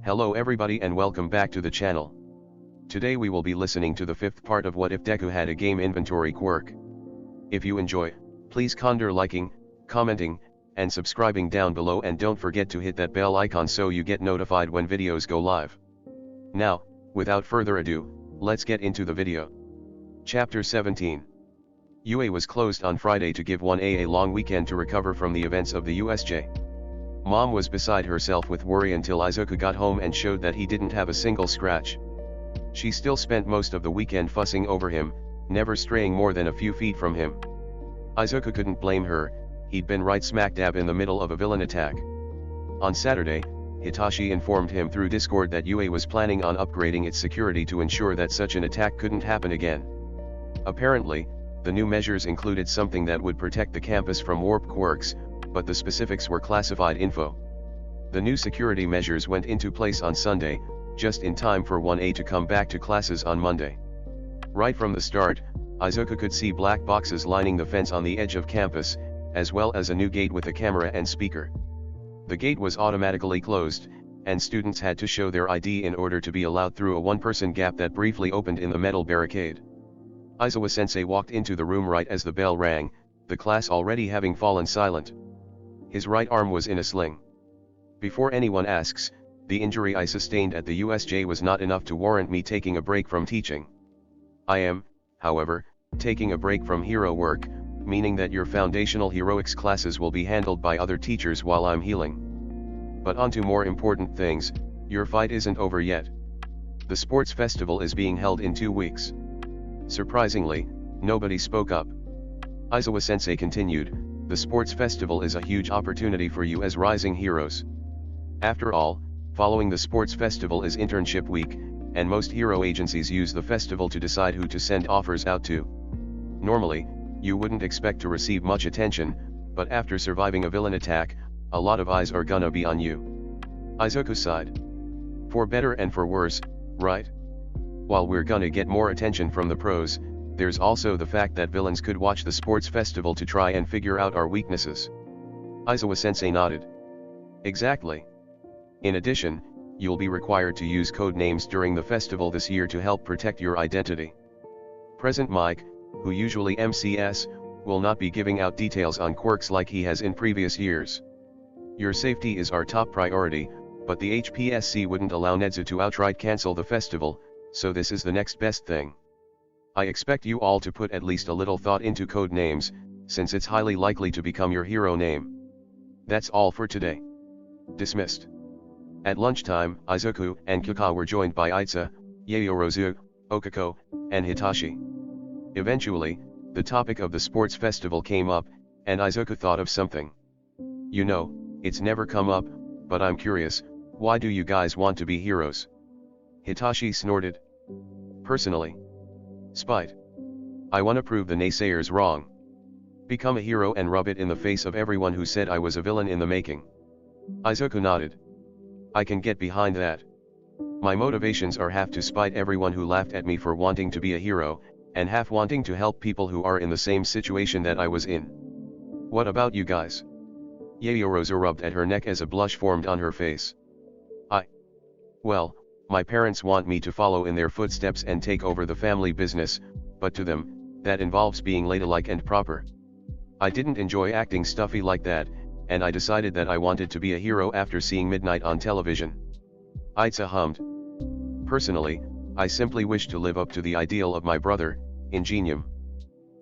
Hello everybody and welcome back to the channel. Today we will be listening to the fifth part of What If Deku Had a Game Inventory Quirk. If you enjoy, please consider liking, commenting, and subscribing down below, and don't forget to hit that bell icon so you get notified when videos go live. Now, without further ado, let's get into the video. Chapter 17. UA was closed on Friday to give 1A a long weekend to recover from the events of the USJ. Mom was beside herself with worry until Izuku got home and showed that he didn't have a single scratch. She still spent most of the weekend fussing over him, never straying more than a few feet from him. Izuku couldn't blame her, he'd been right smack dab in the middle of a villain attack. On Saturday, Hitachi informed him through Discord that UA was planning on upgrading its security to ensure that such an attack couldn't happen again. Apparently, the new measures included something that would protect the campus from warped quirks, but the specifics were classified info. The new security measures went into place on Sunday, just in time for 1A to come back to classes on Monday. Right from the start, Izuku could see black boxes lining the fence on the edge of campus, as well as a new gate with a camera and speaker. The gate was automatically closed, and students had to show their ID in order to be allowed through a one-person gap that briefly opened in the metal barricade. Aizawa-sensei walked into the room right as the bell rang, the class already having fallen silent. His right arm was in a sling. Before anyone asks, the injury I sustained at the USJ was not enough to warrant me taking a break from teaching. I am, however, taking a break from hero work, meaning that your foundational heroics classes will be handled by other teachers while I'm healing. But on to more important things, your fight isn't over yet. The sports festival is being held in 2 weeks. Surprisingly, nobody spoke up. Aizawa-sensei continued, the sports festival is a huge opportunity for you as rising heroes. After all, following the sports festival is internship week, and most hero agencies use the festival to decide who to send offers out to. Normally, you wouldn't expect to receive much attention, but after surviving a villain attack, a lot of eyes are gonna be on you. Izuku sighed. For better and for worse, right? While we're gonna get more attention from the pros, there's also the fact that villains could watch the sports festival to try and figure out our weaknesses. Aizawa-sensei nodded. Exactly. In addition, you'll be required to use code names during the festival this year to help protect your identity. Present Mike, who usually MCS, will not be giving out details on quirks like he has in previous years. Your safety is our top priority, but the HPSC wouldn't allow Nedzu to outright cancel the festival, so this is the next best thing. I expect you all to put at least a little thought into code names, since it's highly likely to become your hero name. That's all for today. Dismissed. At lunchtime, Izuku and Kyuka were joined by Aitsa, Yaoyorozu, Okako, and Hitachi. Eventually, the topic of the sports festival came up, and Izuku thought of something. You know, it's never come up, but I'm curious, why do you guys want to be heroes? Hitachi snorted. Personally. Spite. I wanna prove the naysayers wrong. Become a hero and rub it in the face of everyone who said I was a villain in the making. Izuku nodded. I can get behind that. My motivations are half to spite everyone who laughed at me for wanting to be a hero, and half wanting to help people who are in the same situation that I was in. What about you guys? Yaoyorozu rubbed at her neck as a blush formed on her face. Well, my parents want me to follow in their footsteps and take over the family business, but to them, that involves being ladylike and proper. I didn't enjoy acting stuffy like that, and I decided that I wanted to be a hero after seeing Midnight on television. Aitsa hummed. Personally, I simply wish to live up to the ideal of my brother, Ingenium.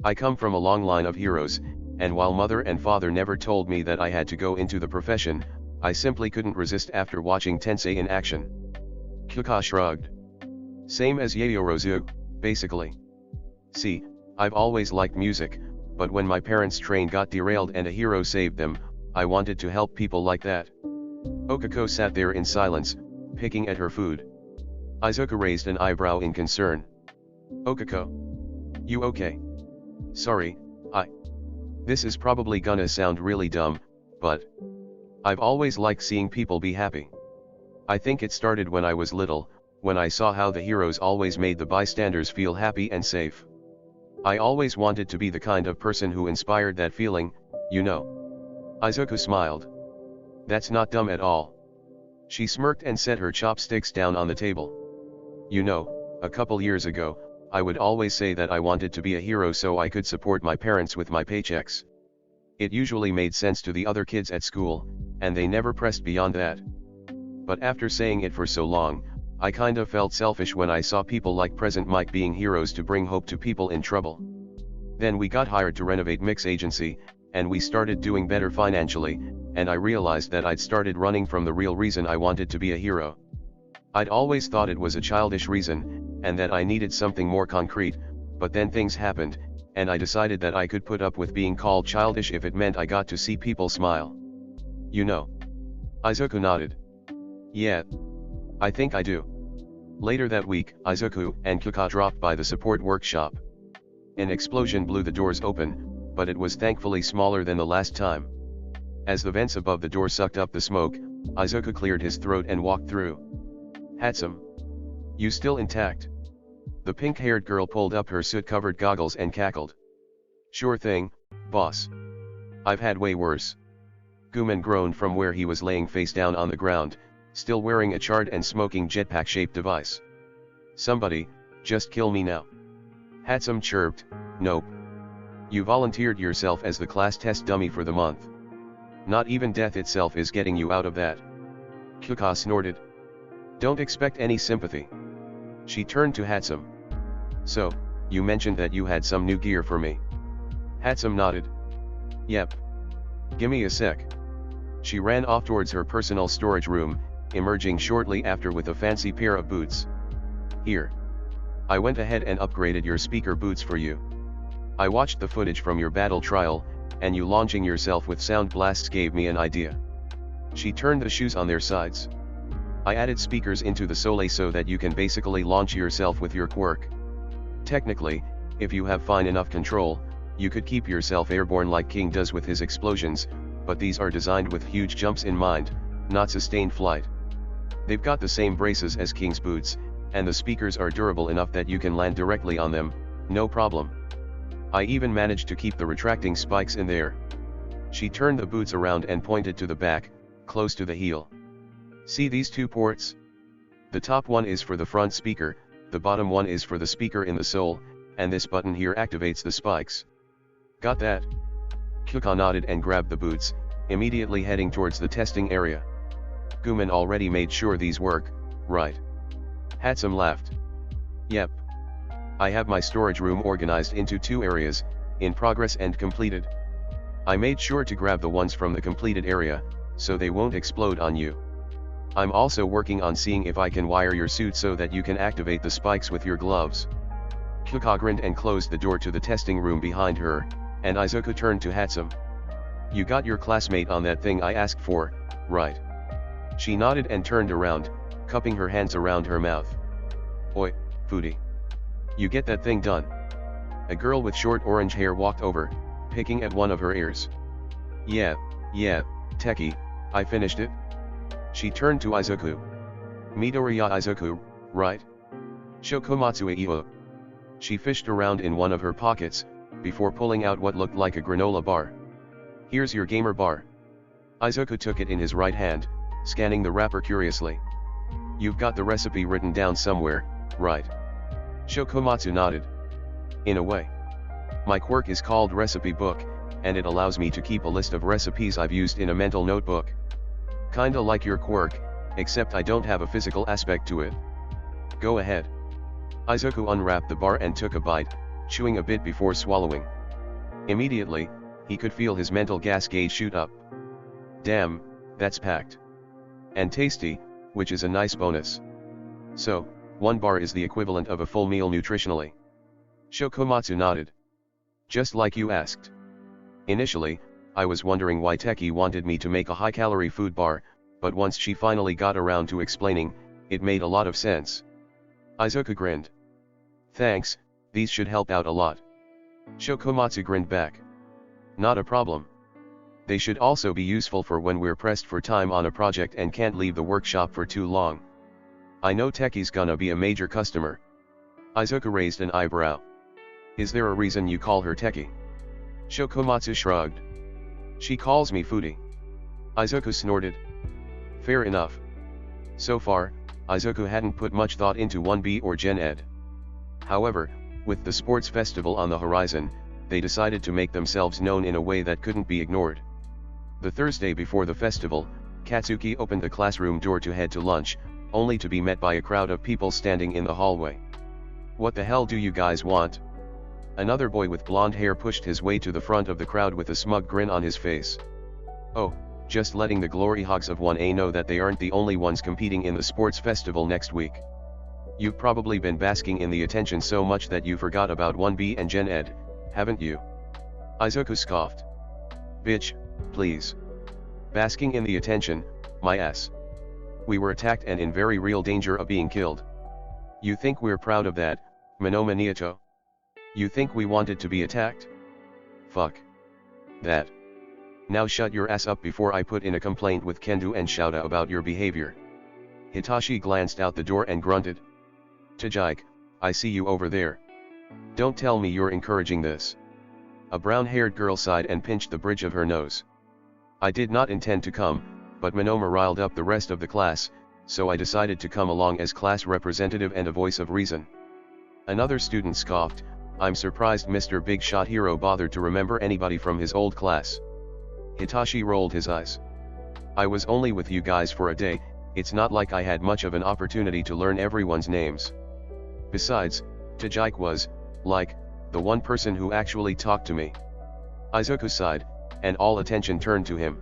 I come from a long line of heroes, and while mother and father never told me that I had to go into the profession, I simply couldn't resist after watching Tensei in action. Kyuka shrugged. Same as Yaoyorozu, basically. See, I've always liked music, but when my parents' train got derailed and a hero saved them, I wanted to help people like that. Okako sat there in silence, picking at her food. Izuku raised an eyebrow in concern. Okako. You okay? Sorry, This is probably gonna sound really dumb, but I've always liked seeing people be happy. I think it started when I was little, when I saw how the heroes always made the bystanders feel happy and safe. I always wanted to be the kind of person who inspired that feeling, you know. Izuku smiled. That's not dumb at all. She smirked and set her chopsticks down on the table. You know, a couple years ago, I would always say that I wanted to be a hero so I could support my parents with my paychecks. It usually made sense to the other kids at school, and they never pressed beyond that. But after saying it for so long, I kinda felt selfish when I saw people like Present Mike being heroes to bring hope to people in trouble. Then we got hired to renovate Mix Agency, and we started doing better financially, and I realized that I'd started running from the real reason I wanted to be a hero. I'd always thought it was a childish reason, and that I needed something more concrete, but then things happened, and I decided that I could put up with being called childish if it meant I got to see people smile. You know. Izuku nodded. Yeah. I think I do. Later that week, Izuku and Kyuka dropped by the support workshop. An explosion blew the doors open, but it was thankfully smaller than the last time. As the vents above the door sucked up the smoke, Izuku cleared his throat and walked through. Hatsum. You still intact? The pink-haired girl pulled up her soot-covered goggles and cackled. Sure thing, boss. I've had way worse. Guman groaned from where he was laying face down on the ground, still wearing a charred and smoking jetpack-shaped device. Somebody, just kill me now. Hatsum chirped, nope. You volunteered yourself as the class test dummy for the month. Not even death itself is getting you out of that. Kyuka snorted. Don't expect any sympathy. She turned to Hatsum. So, you mentioned that you had some new gear for me. Hatsum nodded. Yep. Gimme a sec. She ran off towards her personal storage room, emerging shortly after with a fancy pair of boots. Here. I went ahead and upgraded your speaker boots for you. I watched the footage from your battle trial, and you launching yourself with sound blasts gave me an idea. She turned the shoes on their sides. I added speakers into the sole so that you can basically launch yourself with your quirk. Technically, if you have fine enough control, you could keep yourself airborne like King does with his explosions, but these are designed with huge jumps in mind, not sustained flight. They've got the same braces as King's boots, and the speakers are durable enough that you can land directly on them, no problem. I even managed to keep the retracting spikes in there. She turned the boots around and pointed to the back, close to the heel. See these two ports? The top one is for the front speaker, the bottom one is for the speaker in the sole, and this button here activates the spikes. Got that? Kyuka nodded and grabbed the boots, immediately heading towards the testing area. Guman already made sure these work, right? Hatsum laughed. Yep. I have my storage room organized into 2 areas, in progress and completed. I made sure to grab the ones from the completed area, so they won't explode on you. I'm also working on seeing if I can wire your suit so that you can activate the spikes with your gloves. Kyuka grinned and closed the door to the testing room behind her, and Izuku turned to Hatsum. You got your classmate on that thing I asked for, right? She nodded and turned around, cupping her hands around her mouth. Oi, Foodie. You get that thing done. A girl with short orange hair walked over, picking at one of her ears. Yeah, Techie, I finished it. She turned to Izuku. Midoriya Izuku, right? Shokomatsue Iwa. She fished around in one of her pockets, before pulling out what looked like a granola bar. Here's your gamer bar. Izuku took it in his right hand, scanning the wrapper curiously. You've got the recipe written down somewhere, right? Shokomatsu nodded. In a way. My quirk is called Recipe Book, and it allows me to keep a list of recipes I've used in a mental notebook. Kinda like your quirk, except I don't have a physical aspect to it. Go ahead. Izuku unwrapped the bar and took a bite, chewing a bit before swallowing. Immediately, he could feel his mental gas gauge shoot up. Damn, that's packed. And tasty, which is a nice bonus. So, 1 bar is the equivalent of a full meal nutritionally. Shokomatsu nodded. Just like you asked. Initially, I was wondering why Techie wanted me to make a high-calorie food bar, but once she finally got around to explaining, it made a lot of sense. Izuku grinned. Thanks, these should help out a lot. Shokomatsu grinned back. Not a problem. They should also be useful for when we're pressed for time on a project and can't leave the workshop for too long. I know Techie's gonna be a major customer. Izuku raised an eyebrow. Is there a reason you call her Techie? Shokomatsu shrugged. She calls me Foodie. Izuku snorted. Fair enough. So far, Izuku hadn't put much thought into 1B or Gen Ed. However, with the sports festival on the horizon, they decided to make themselves known in a way that couldn't be ignored. The Thursday before the festival, Katsuki opened the classroom door to head to lunch, only to be met by a crowd of people standing in the hallway. "What the hell do you guys want?" Another boy with blonde hair pushed his way to the front of the crowd with a smug grin on his face. "Oh, just letting the glory hogs of 1A know that they aren't the only ones competing in the sports festival next week. You've probably been basking in the attention so much that you forgot about 1B and Gen Ed, haven't you?" Izuku scoffed. "Bitch, please. Basking in the attention, my ass. We were attacked and in very real danger of being killed. You think we're proud of that, Monoma Niato? You think we wanted to be attacked? Fuck that. Now shut your ass up before I put in a complaint with Kendo and Shouta about your behavior." Hitachi glanced out the door and grunted. "Tajike, I see you over there. Don't tell me you're encouraging this." A brown-haired girl sighed and pinched the bridge of her nose. "I did not intend to come, but Monoma riled up the rest of the class, so I decided to come along as class representative and a voice of reason." Another student scoffed, "I'm surprised Mr. Big Shot Hero bothered to remember anybody from his old class." Hitachi rolled his eyes. "I was only with you guys for a day, it's not like I had much of an opportunity to learn everyone's names. Besides, Tajike was, like, the one person who actually talked to me." Izuku sighed, and all attention turned to him.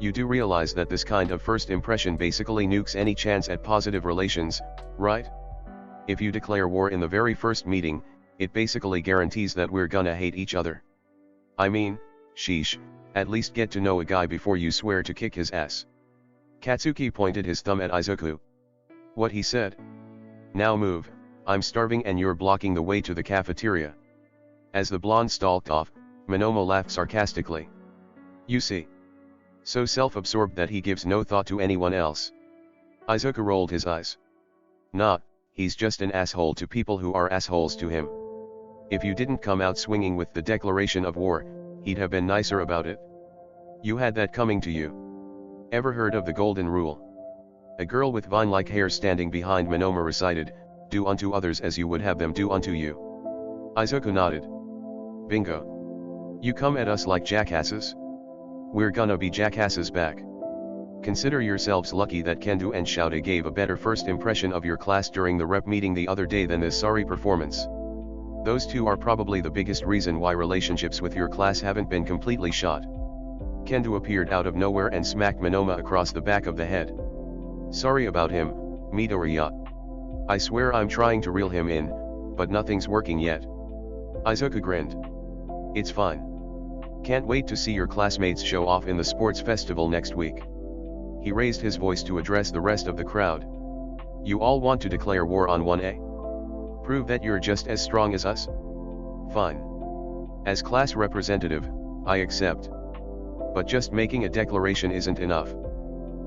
"You do realize that this kind of first impression basically nukes any chance at positive relations, right? If you declare war in the very first meeting, it basically guarantees that we're gonna hate each other. I mean, sheesh, at least get to know a guy before you swear to kick his ass." Katsuki pointed his thumb at Izuku. "What he said? Now move, I'm starving and you're blocking the way to the cafeteria." As the blonde stalked off, Monoma laughed sarcastically. "You see? So self-absorbed that he gives no thought to anyone else." Izuku rolled his eyes. "Nah, he's just an asshole to people who are assholes to him. If you didn't come out swinging with the declaration of war, he'd have been nicer about it. You had that coming to you. Ever heard of the golden rule?" A girl with vine-like hair standing behind Monoma recited, "Do unto others as you would have them do unto you." Izuku nodded. "Bingo. You come at us like jackasses? We're gonna be jackasses back. Consider yourselves lucky that Kendo and Shouta gave a better first impression of your class during the rep meeting the other day than this sorry performance. Those two are probably the biggest reason why relationships with your class haven't been completely shot." Kendo appeared out of nowhere and smacked Monoma across the back of the head. "Sorry about him, Midoriya. I swear I'm trying to reel him in, but nothing's working yet." Izuku grinned. "It's fine. Can't wait to see your classmates show off in the sports festival next week." He raised his voice to address the rest of the crowd. "You all want to declare war on 1A? Prove that you're just as strong as us? Fine. As class representative, I accept. But just making a declaration isn't enough.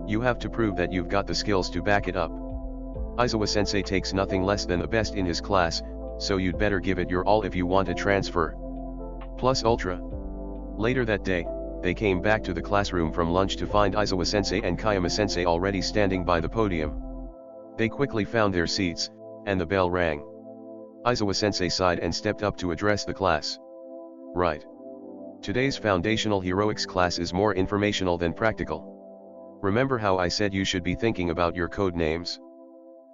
You have to prove that you've got the skills to back it up. Izawa-sensei takes nothing less than the best in his class, so you'd better give it your all if you want a transfer. Plus ultra." Later that day, they came back to the classroom from lunch to find Izawa-sensei and Kayama-sensei already standing by the podium. They quickly found their seats, and the bell rang. Izawa-sensei sighed and stepped up to address the class. "Right. Today's foundational heroics class is more informational than practical. Remember how I said you should be thinking about your code names?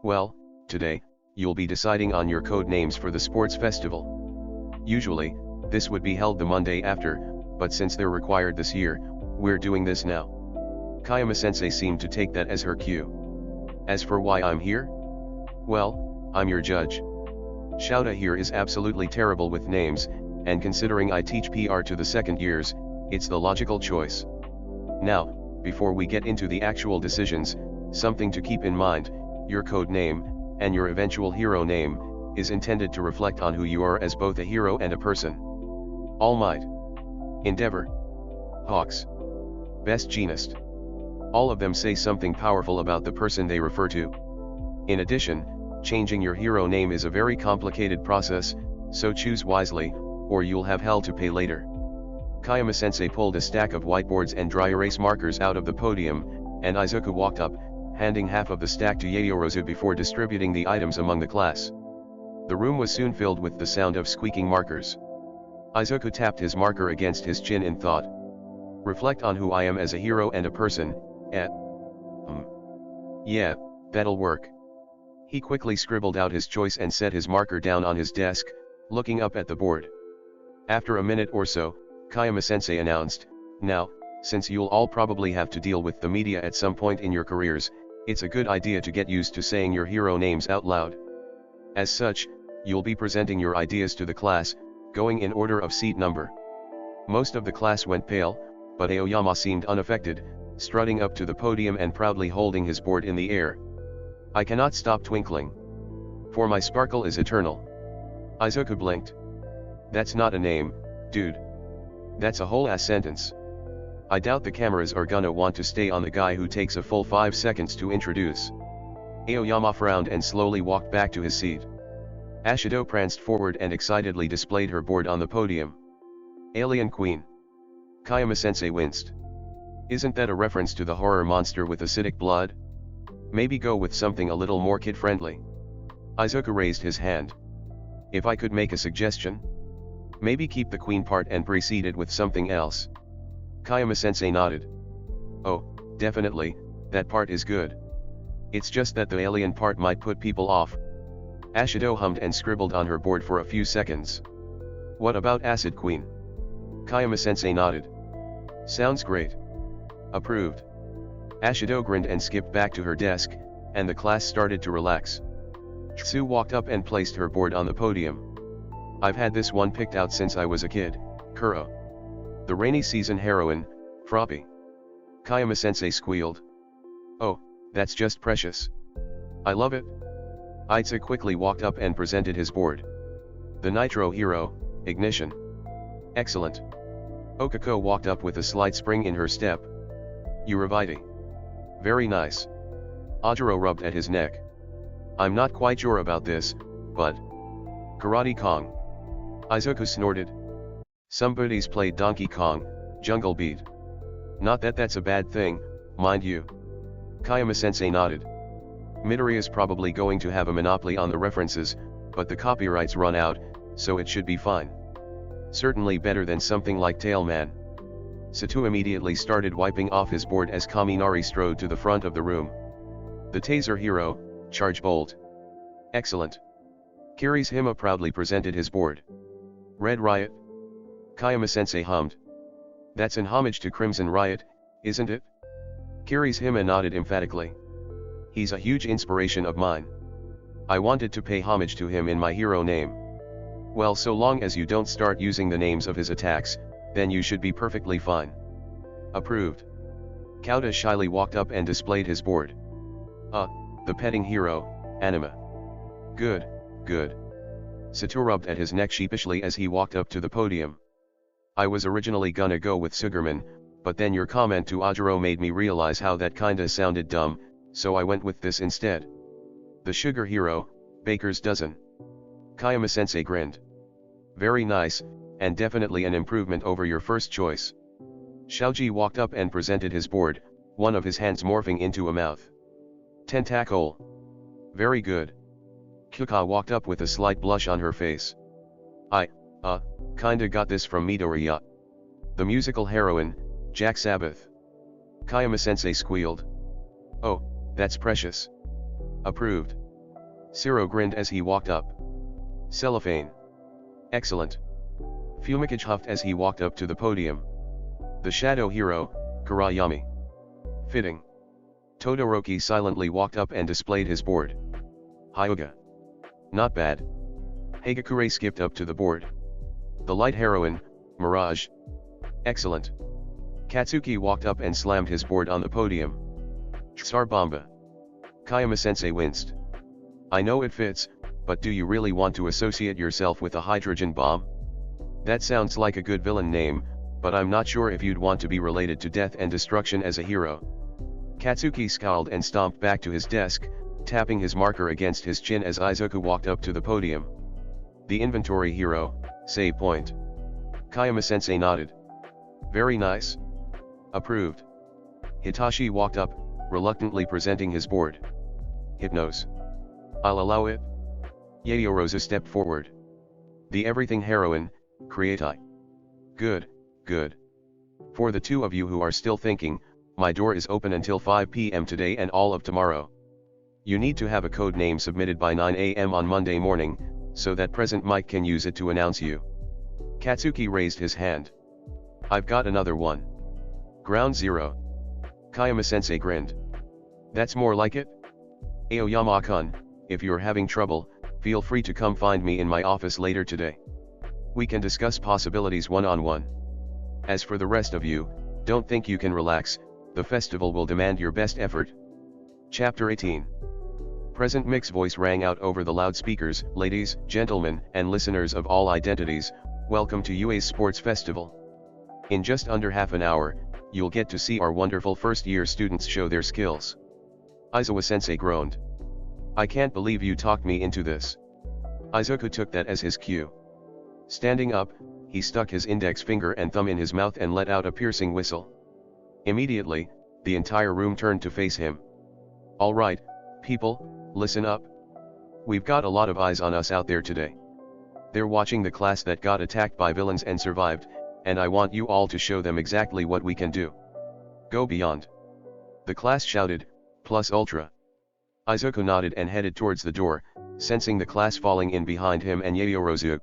Well, today, you'll be deciding on your code names for the sports festival. Usually, this would be held the Monday after, but since they're required this year, we're doing this now." Kayama-sensei seemed to take that as her cue. "As for why I'm here? Well, I'm your judge. Shouta here is absolutely terrible with names, and considering I teach PR to the second years, it's the logical choice. Now, before we get into the actual decisions, something to keep in mind, your code name, and your eventual hero name, is intended to reflect on who you are as both a hero and a person. All Might, Endeavor, Hawks, Best Genist. All of them say something powerful about the person they refer to. In addition, changing your hero name is a very complicated process, so choose wisely, or you'll have hell to pay later." Kayama-sensei pulled a stack of whiteboards and dry erase markers out of the podium, and Izuku walked up, handing half of the stack to Yaorozu before distributing the items among the class. The room was soon filled with the sound of squeaking markers. Izuku tapped his marker against his chin in thought. Reflect on who I am as a hero and a person, Yeah, that'll work. He quickly scribbled out his choice and set his marker down on his desk, looking up at the board. After a minute or so, Kayama-sensei announced, "Now, since you'll all probably have to deal with the media at some point in your careers, it's a good idea to get used to saying your hero names out loud. As such, you'll be presenting your ideas to the class, going in order of seat number." Most of the class went pale, but Aoyama seemed unaffected, strutting up to the podium and proudly holding his board in the air. "I cannot stop twinkling. For my sparkle is eternal." Izuku blinked. "That's not a name, dude. That's a whole ass sentence. I doubt the cameras are gonna want to stay on the guy who takes a full 5 seconds to introduce." Aoyama frowned and slowly walked back to his seat. Ashido pranced forward and excitedly displayed her board on the podium. "Alien Queen." Kayama-sensei winced. "Isn't that a reference to the horror monster with acidic blood? Maybe go with something a little more kid-friendly." Izuku raised his hand. "If I could make a suggestion? Maybe keep the queen part and precede it with something else." Kayama-sensei nodded. "Oh, definitely, that part is good. It's just that the alien part might put people off." Ashido hummed and scribbled on her board for a few seconds. "What about Acid Queen?" Kayama-sensei nodded. "Sounds great. Approved." Ashido grinned and skipped back to her desk, and the class started to relax. Tsu walked up and placed her board on the podium. "I've had this one picked out since I was a kid, Kuro. The rainy season heroine, Froppy." Kayama-sensei squealed. "Oh, that's just precious. I love it." Itsu quickly walked up and presented his board. "The Nitro hero, Ignition." "Excellent." Okako walked up with a slight spring in her step. "Uravite." "Very nice." Ajiro rubbed at his neck. "I'm not quite sure about this, but..." "Karate Kong." Izuku snorted. "Somebody's played Donkey Kong, Jungle Beat. Not that that's a bad thing, mind you." Kayama-sensei nodded. "Midori is probably going to have a monopoly on the references, but the copyrights run out, so it should be fine. Certainly better than something like Tailman." Satu immediately started wiping off his board as Kaminari strode to the front of the room. "The Taser hero, Charge Bolt." "Excellent." Kirishima proudly presented his board. "Red Riot." Kayama-sensei hummed. "That's in homage to Crimson Riot, isn't it?" Kirishima nodded emphatically. "He's a huge inspiration of mine. I wanted to pay homage to him in my hero name." "Well, so long as you don't start using the names of his attacks, then you should be perfectly fine." "Approved." Kauta shyly walked up and displayed his board. The petting hero, Anima." "Good, good." Satu rubbed at his neck sheepishly as he walked up to the podium. "I was originally gonna go with Sugarman, but then your comment to Ajiro made me realize how that kinda sounded dumb, so I went with this instead. The sugar hero, Baker's Dozen." Kayama-sensei grinned. "Very nice, and definitely an improvement over your first choice." Shaoji walked up and presented his board, one of his hands morphing into a mouth. "Tentacle." "Very good." Kyuka walked up with a slight blush on her face. "I, kinda got this from Midoriya." "The musical heroine, Jack Sabbath." Kayama-sensei squealed. "Oh, that's precious." "Approved." Siro grinned as he walked up. "Cellophane." "Excellent." Fumikage huffed as he walked up to the podium. "The shadow hero, Kurayami." "Fitting." Todoroki silently walked up and displayed his board. "Hyuga." "Not bad." Hagakure skipped up to the board. "The light heroine, Mirage." "Excellent." Katsuki walked up and slammed his board on the podium. "Tsar Bomba." Kayama-sensei winced. "I know it fits, but do you really want to associate yourself with a hydrogen bomb? That sounds like a good villain name, but I'm not sure if you'd want to be related to death and destruction as a hero." Katsuki scowled and stomped back to his desk, tapping his marker against his chin as Izuku walked up to the podium. "The inventory hero, save point." Kayama-sensei nodded. "Very nice." "Approved." Hitachi walked up, reluctantly presenting his board. Hypnose. I'll allow it. Yayorozu stepped forward. The everything heroine, create I. Good, good. For the two of you who are still thinking, my door is open until 5 p.m. today and all of tomorrow. You need to have a code name submitted by 9 a.m. on Monday morning, so that present Mike can use it to announce you. Katsuki raised his hand. I've got another one. Ground Zero. Kayama-sensei grinned. That's more like it? Aoyama-kun, if you're having trouble, feel free to come find me in my office later today. We can discuss possibilities one-on-one. As for the rest of you, don't think you can relax, the festival will demand your best effort. Chapter 18. Present Mick's voice rang out over the loudspeakers. Ladies, gentlemen, and listeners of all identities, welcome to UA's Sports Festival. In just under half an hour, you'll get to see our wonderful first-year students show their skills. Aizawa-sensei groaned. I can't believe you talked me into this. Izuku took that as his cue. Standing up, he stuck his index finger and thumb in his mouth and let out a piercing whistle. Immediately, the entire room turned to face him. All right, people, listen up. We've got a lot of eyes on us out there today. They're watching the class that got attacked by villains and survived, and I want you all to show them exactly what we can do. Go beyond. The class shouted, plus ultra. Izuku nodded and headed towards the door, sensing the class falling in behind him and Yayorozu.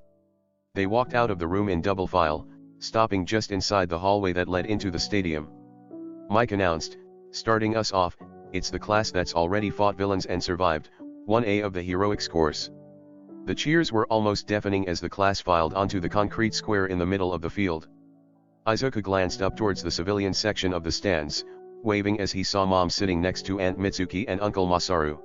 They walked out of the room in double file, stopping just inside the hallway that led into the stadium. Mike announced, starting us off, it's the class that's already fought villains and survived, 1A of the heroics course. The cheers were almost deafening as the class filed onto the concrete square in the middle of the field. Izuku glanced up towards the civilian section of the stands, waving as he saw Mom sitting next to Aunt Mitsuki and Uncle Masaru.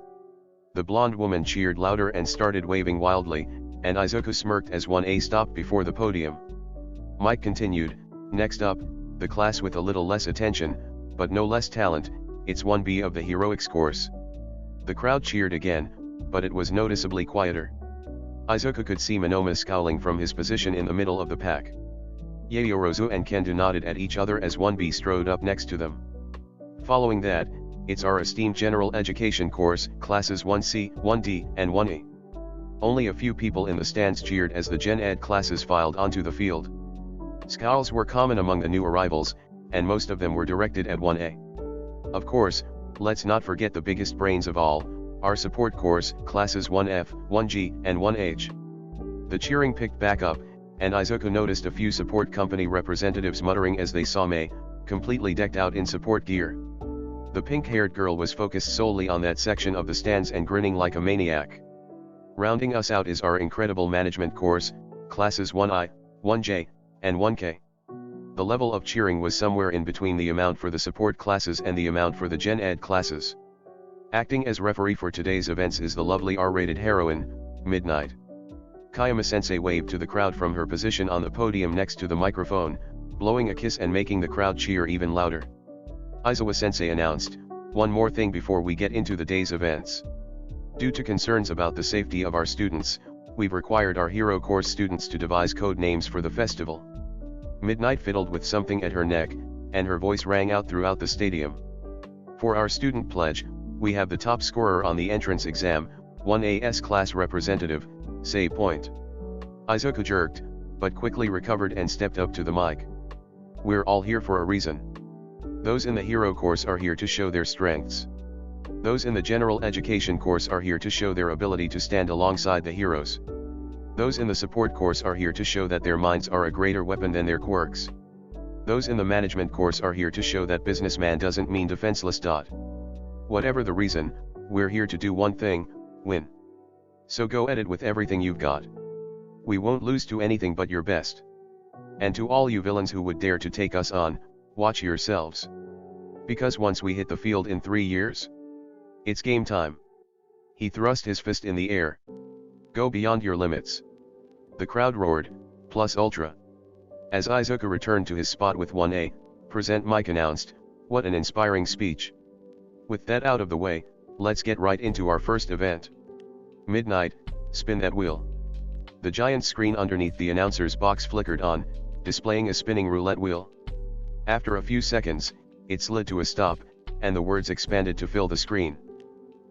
The blonde woman cheered louder and started waving wildly, and Izuku smirked as 1A stopped before the podium. Mike continued, next up, the class with a little less attention, but no less talent, it's 1B of the heroics course. The crowd cheered again, but it was noticeably quieter. Izuku could see Monoma scowling from his position in the middle of the pack. Yayorozu and Kendo nodded at each other as 1B strode up next to them. Following that, it's our esteemed general education course, classes 1C, 1D, and 1A. Only a few people in the stands cheered as the Gen Ed classes filed onto the field. Scowls were common among the new arrivals, and most of them were directed at 1A. Of course, let's not forget the biggest brains of all, our support course, classes 1F, 1G, and 1H. The cheering picked back up, and Izuku noticed a few support company representatives muttering as they saw Mei, completely decked out in support gear. The pink-haired girl was focused solely on that section of the stands and grinning like a maniac. Rounding us out is our incredible management course, classes 1I, 1J, and 1K. The level of cheering was somewhere in between the amount for the support classes and the amount for the Gen Ed classes. Acting as referee for today's events is the lovely R-rated heroine, Midnight. Kayama-sensei waved to the crowd from her position on the podium next to the microphone, blowing a kiss and making the crowd cheer even louder. Aizawa-sensei announced, one more thing before we get into the day's events. Due to concerns about the safety of our students, we've required our hero course students to devise code names for the festival. Midnight fiddled with something at her neck, and her voice rang out throughout the stadium. For our student pledge, we have the top scorer on the entrance exam, 1AS class representative, say point. Izuku jerked, but quickly recovered and stepped up to the mic. We're all here for a reason. Those in the hero course are here to show their strengths. Those in the general education course are here to show their ability to stand alongside the heroes. Those in the support course are here to show that their minds are a greater weapon than their quirks. Those in the management course are here to show that businessman doesn't mean defenseless. Whatever the reason, we're here to do one thing, win. So go at it with everything you've got. We won't lose to anything but your best. And to all you villains who would dare to take us on, watch yourselves. Because once we hit the field in 3 years, it's game time. He thrust his fist in the air. Go beyond your limits. The crowd roared, plus ultra. As Izuku returned to his spot with 1A, Present Mike announced, what an inspiring speech. With that out of the way, let's get right into our first event. Midnight, spin that wheel. The giant screen underneath the announcer's box flickered on, displaying a spinning roulette wheel. After a few seconds, it slid to a stop, and the words expanded to fill the screen.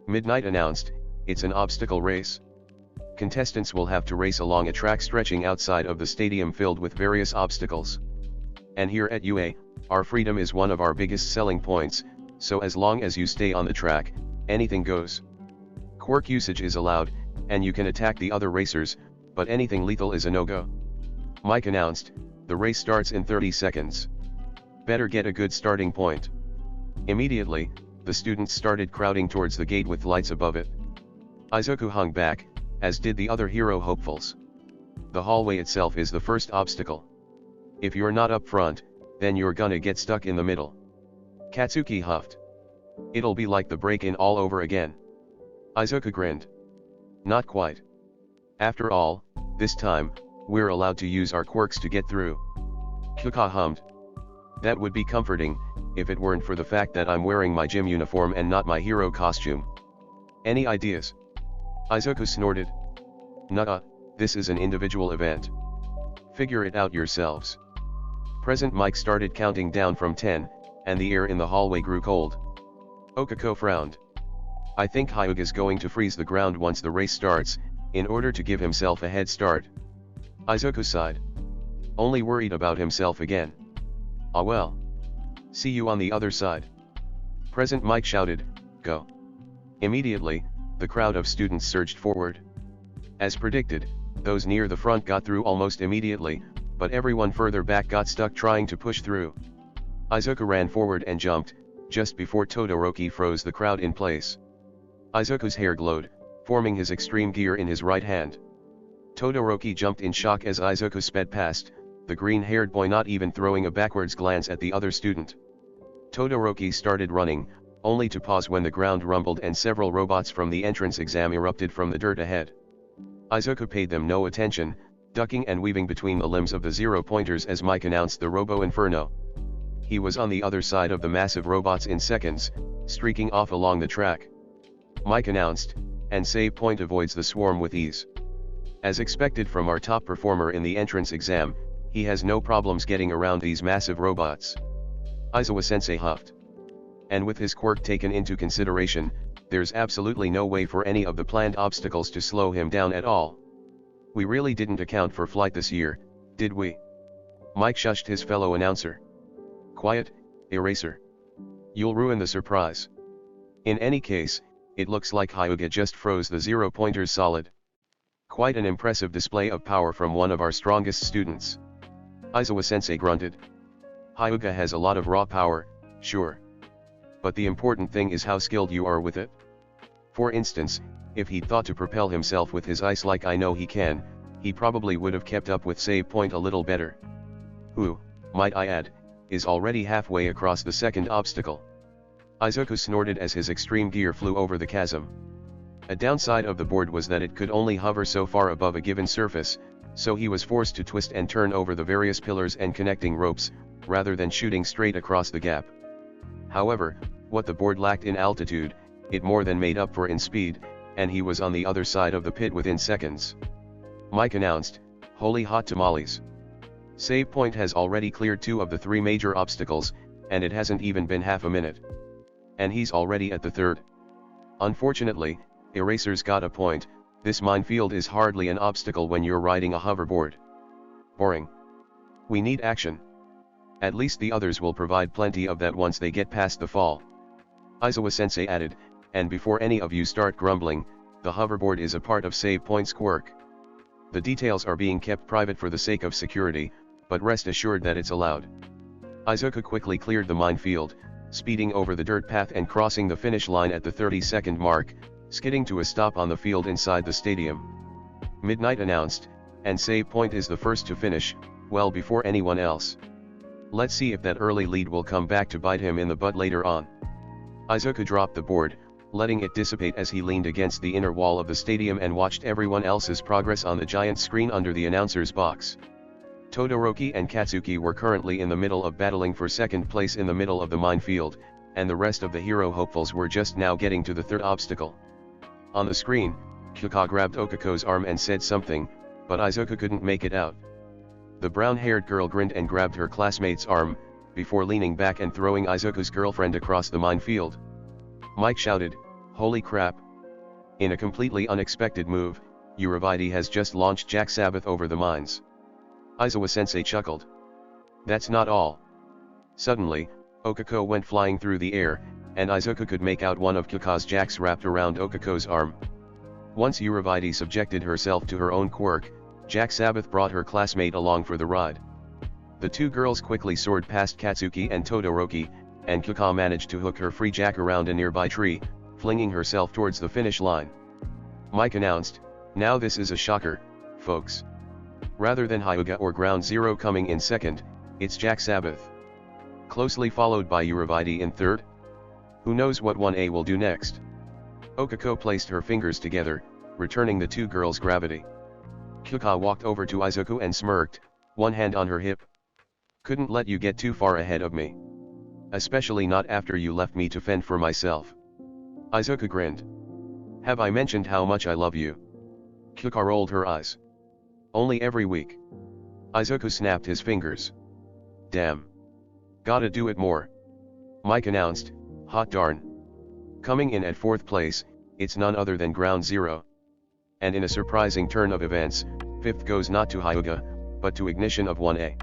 Midnight announced, "It's an obstacle race. Contestants will have to race along a track stretching outside of the stadium filled with various obstacles. And here at UA, our freedom is one of our biggest selling points, so as long as you stay on the track, anything goes. Quirk usage is allowed, and you can attack the other racers, but anything lethal is a no-go." Mike announced, "The race starts in 30 seconds. Better get a good starting point." Immediately, the students started crowding towards the gate with lights above it. Izuku hung back, as did the other hero hopefuls. The hallway itself is the first obstacle. If you're not up front, then you're gonna get stuck in the middle. Katsuki huffed. "It'll be like the break-in all over again." Izuku grinned. "Not quite. After all, this time, we're allowed to use our quirks to get through." Kyuka hummed. "That would be comforting, if it weren't for the fact that I'm wearing my gym uniform and not my hero costume. Any ideas?" Izuku snorted. "Nuh-uh, this is an individual event. Figure it out yourselves." Present Mike started counting down from 10, and the air in the hallway grew cold. Okako frowned. "I think Hyuga's going to freeze the ground once the race starts, in order to give himself a head start." Izuku sighed. Only worried about himself again. "Ah well. See you on the other side." Present Mike shouted, "Go." Immediately, the crowd of students surged forward. As predicted, those near the front got through almost immediately, but everyone further back got stuck trying to push through. Izuku ran forward and jumped, just before Todoroki froze the crowd in place. Izuku's hair glowed, forming his extreme gear in his right hand. Todoroki jumped in shock as Izuku sped past, the green-haired boy not even throwing a backwards glance at the other student. Todoroki started running, only to pause when the ground rumbled and several robots from the entrance exam erupted from the dirt ahead. Izuku paid them no attention, ducking and weaving between the limbs of the zero-pointers as Mike announced the Robo Inferno. He was on the other side of the massive robots in seconds, streaking off along the track. Mike announced, "And save point avoids the swarm with ease." As expected from our top performer in the entrance exam, he has no problems getting around these massive robots. Izawa-sensei huffed. And with his quirk taken into consideration, there's absolutely no way for any of the planned obstacles to slow him down at all. "We really didn't account for flight this year, did we?" Mike shushed his fellow announcer. "Quiet, Eraser. You'll ruin the surprise." In any case, it looks like Hyuga just froze the zero-pointers solid. Quite an impressive display of power from one of our strongest students. Izawa-sensei grunted. "Hyuga has a lot of raw power, sure. But the important thing is how skilled you are with it. For instance, if he'd thought to propel himself with his ice like I know he can, he probably would have kept up with save point a little better. Who, might I add, is already halfway across the second obstacle." Izuku snorted as his extreme gear flew over the chasm. A downside of the board was that it could only hover so far above a given surface, so he was forced to twist and turn over the various pillars and connecting ropes, rather than shooting straight across the gap. However, what the board lacked in altitude, it more than made up for in speed, and he was on the other side of the pit within seconds. Mike announced, "Holy hot tamales. Save point has already cleared 2 of the 3 major obstacles, and it hasn't even been half a minute. And he's already at the 3rd. Unfortunately, Eraser's got a point, this minefield is hardly an obstacle when you're riding a hoverboard. Boring. We need action. At least the others will provide plenty of that once they get past the fall." Izawa-sensei added, "And before any of you start grumbling, the hoverboard is a part of Save Point's quirk. The details are being kept private for the sake of security, but rest assured that it's allowed." Izuku quickly cleared the minefield, speeding over the dirt path and crossing the finish line at the 30-second mark, skidding to a stop on the field inside the stadium. Midnight announced, "And Save Point is the first to finish, well before anyone else. Let's see if that early lead will come back to bite him in the butt later on." Izuku dropped the board, letting it dissipate as he leaned against the inner wall of the stadium and watched everyone else's progress on the giant screen under the announcer's box. Todoroki and Katsuki were currently in the middle of battling for second place in the middle of the minefield, and the rest of the hero hopefuls were just now getting to the 3rd obstacle. On the screen, Kyuka grabbed Okako's arm and said something, but Izuku couldn't make it out. The brown-haired girl grinned and grabbed her classmate's arm, before leaning back and throwing Izuku's girlfriend across the minefield. Mike shouted, "Holy crap." In a completely unexpected move, Uravide has just launched Jack Sabbath over the mines. Izawa-sensei chuckled. That's not all. Suddenly, Okako went flying through the air, and Izuku could make out one of Kaka's jacks wrapped around Okako's arm. Once Uravide subjected herself to her own quirk, Jack Sabbath brought her classmate along for the ride. The two girls quickly soared past Katsuki and Todoroki, and Kaka managed to hook her free jack around a nearby tree, flinging herself towards the finish line. Mike announced, "Now this is a shocker, folks. Rather than Hyuga or Ground Zero coming in second, it's Jack Sabbath. Closely followed by Uravide in third. Who knows what 1A will do next?" Okako placed her fingers together, returning the two girls' gravity. Kaka walked over to Izuku and smirked, one hand on her hip. "Couldn't let you get too far ahead of me. Especially not after you left me to fend for myself." Izuku grinned. "Have I mentioned how much I love you?" Kaka rolled her eyes. "Only every week." Izuku snapped his fingers. "Damn. Gotta do it more." Mike announced, "Hot darn." Coming in at fourth place, it's none other than Ground Zero. And in a surprising turn of events, fifth goes not to Hyuga, but to Ignition of 1A.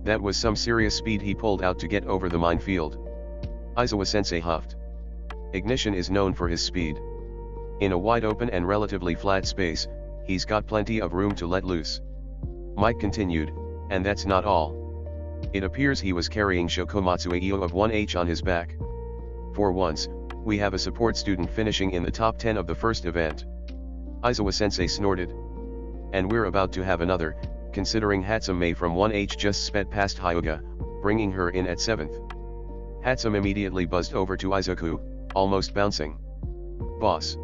That was some serious speed he pulled out to get over the minefield. Izawa-sensei huffed. Ignition is known for his speed. In a wide open and relatively flat space, he's got plenty of room to let loose. Mike continued, "And that's not all. It appears he was carrying Shokomatsu Aio of 1H on his back. For once, we have a support student finishing in the top 10 of the first event." Izawa-sensei snorted. "And we're about to have another, considering Hatsume from 1H just sped past Hyuga, bringing her in at 7th. Hatsume immediately buzzed over to Izuku, almost bouncing. "Boss.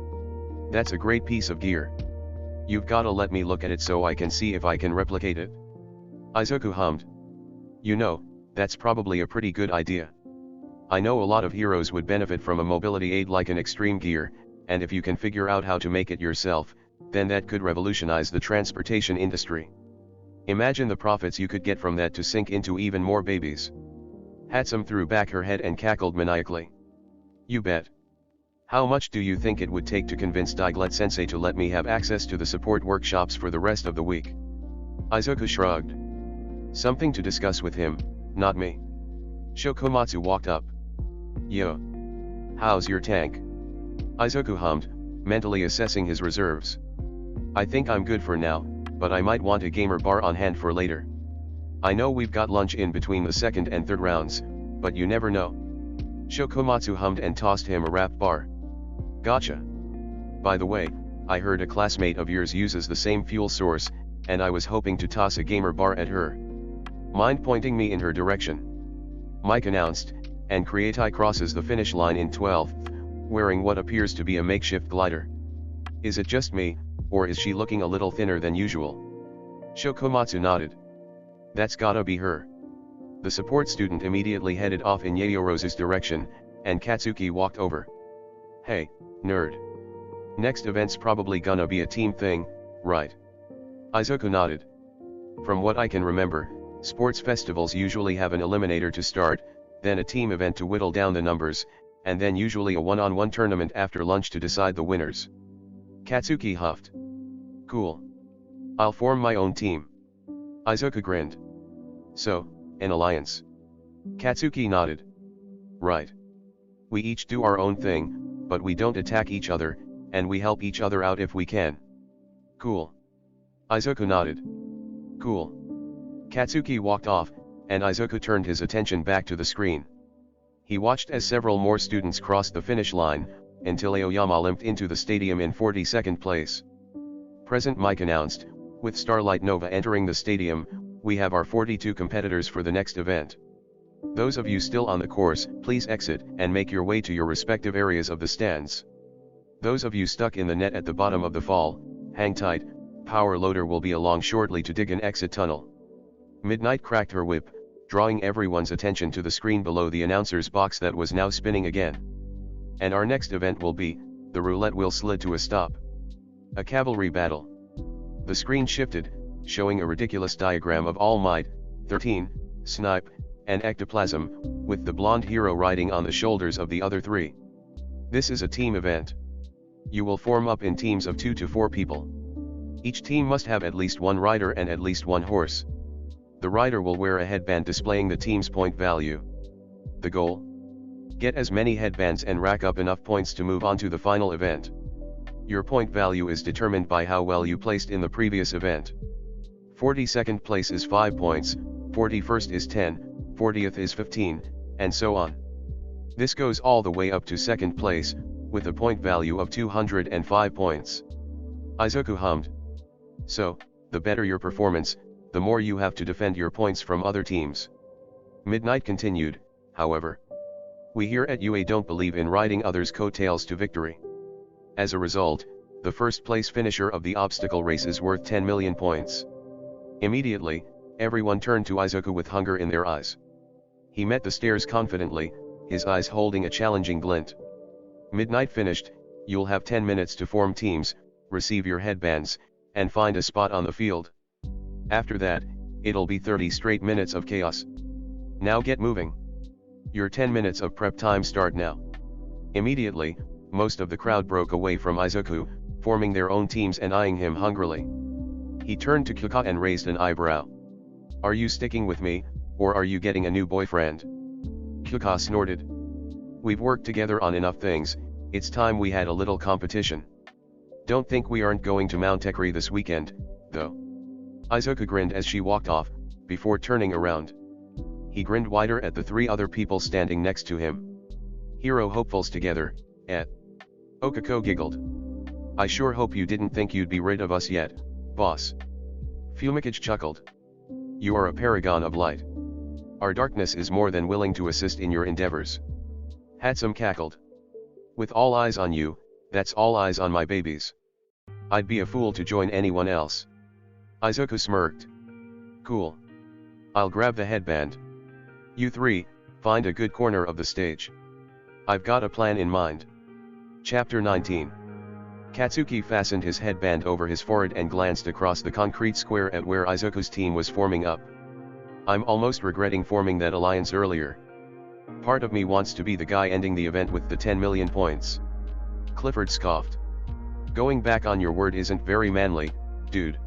That's a great piece of gear. You've gotta let me look at it so I can see if I can replicate it." Izuku hummed. "You know, that's probably a pretty good idea. I know a lot of heroes would benefit from a mobility aid like an extreme gear, and if you can figure out how to make it yourself, then that could revolutionize the transportation industry. Imagine the profits you could get from that to sink into even more babies." Hatsume threw back her head and cackled maniacally. "You bet. How much do you think it would take to convince Diglett-sensei to let me have access to the support workshops for the rest of the week?" Izuku shrugged. "Something to discuss with him, not me." Shokomatsu walked up. "Yo. How's your tank?" Izuku hummed, mentally assessing his reserves. "I think I'm good for now, but I might want a gamer bar on hand for later. I know we've got lunch in between the second and third rounds, but you never know." Shokomatsu hummed and tossed him a wrap bar. "Gotcha. By the way, I heard a classmate of yours uses the same fuel source, and I was hoping to toss a gamer bar at her. Mind pointing me in her direction?" Mike announced, and Creatai crosses the finish line in 12th, wearing what appears to be a makeshift glider. "Is it just me, or is she looking a little thinner than usual?" Shokomatsu nodded. "That's gotta be her." The support student immediately headed off in Yayorozu's direction, and Katsuki walked over. "Hey, nerd. Next event's probably gonna be a team thing, right?" Izuku nodded. "From what I can remember, sports festivals usually have an eliminator to start, then a team event to whittle down the numbers, and then usually a one-on-one tournament after lunch to decide the winners." Katsuki huffed. "Cool. I'll form my own team." Izuku grinned. "So, an alliance?" Katsuki nodded. "Right. We each do our own thing, but we don't attack each other, and we help each other out if we can." "Cool." Izuku nodded. "Cool." Katsuki walked off, and Izuku turned his attention back to the screen. He watched as several more students crossed the finish line, until Aoyama limped into the stadium in 42nd place. "Present," Mike announced, with Starlight Nova entering the stadium. "We have our 42 competitors for the next event. Those of you still on the course, please exit and make your way to your respective areas of the stands. Those of you stuck in the net at the bottom of the fall, hang tight, power loader will be along shortly to dig an exit tunnel." Midnight cracked her whip, drawing everyone's attention to the screen below the announcer's box that was now spinning again. "And our next event will be, the roulette wheel slid to a stop. A cavalry battle." The screen shifted, showing a ridiculous diagram of All Might, 13, Snipe, and ectoplasm, with the blonde hero riding on the shoulders of the other three. This is a team event. You will form up in teams of 2 to 4 people. Each team must have at least one rider and at least one horse. The rider will wear a headband displaying the team's point value. The goal? Get as many headbands and rack up enough points to move on to the final event. Your point value is determined by how well you placed in the previous event. 42nd place is 5 points, 41st is 10, 40th is 15, and so on. This goes all the way up to 2nd place, with a point value of 205 points. Izuku hummed. So, the better your performance, the more you have to defend your points from other teams. Midnight continued, however. We here at UA don't believe in riding others' coattails to victory. As a result, the first place finisher of the obstacle race is worth 10 million points. Immediately, everyone turned to Izuku with hunger in their eyes. He met the stairs confidently, his eyes holding a challenging glint. Midnight finished, you'll have 10 minutes to form teams, receive your headbands, and find a spot on the field. After that, it'll be 30 straight minutes of chaos. Now get moving. Your 10 minutes of prep time start now. Immediately, most of the crowd broke away from Izuku, forming their own teams and eyeing him hungrily. He turned to Kyuka and raised an eyebrow. Are you sticking with me, or are you getting a new boyfriend? Kyuka snorted. We've worked together on enough things, it's time we had a little competition. Don't think we aren't going to Mount Tekri this weekend, though. Izuku grinned as she walked off, before turning around. He grinned wider at the 3 other people standing next to him. Hero hopefuls together, eh? Okako giggled. I sure hope you didn't think you'd be rid of us yet, boss. Fumikage chuckled. You are a paragon of light. Our darkness is more than willing to assist in your endeavors. Hatsum cackled. With all eyes on you, that's all eyes on my babies. I'd be a fool to join anyone else. Izuku smirked. Cool. I'll grab the headband. You 3, find a good corner of the stage. I've got a plan in mind. Chapter 19. Katsuki fastened his headband over his forehead and glanced across the concrete square at where Izuku's team was forming up. I'm almost regretting forming that alliance earlier. Part of me wants to be the guy ending the event with the 10 million points. Clifford scoffed. Going back on your word isn't very manly, dude.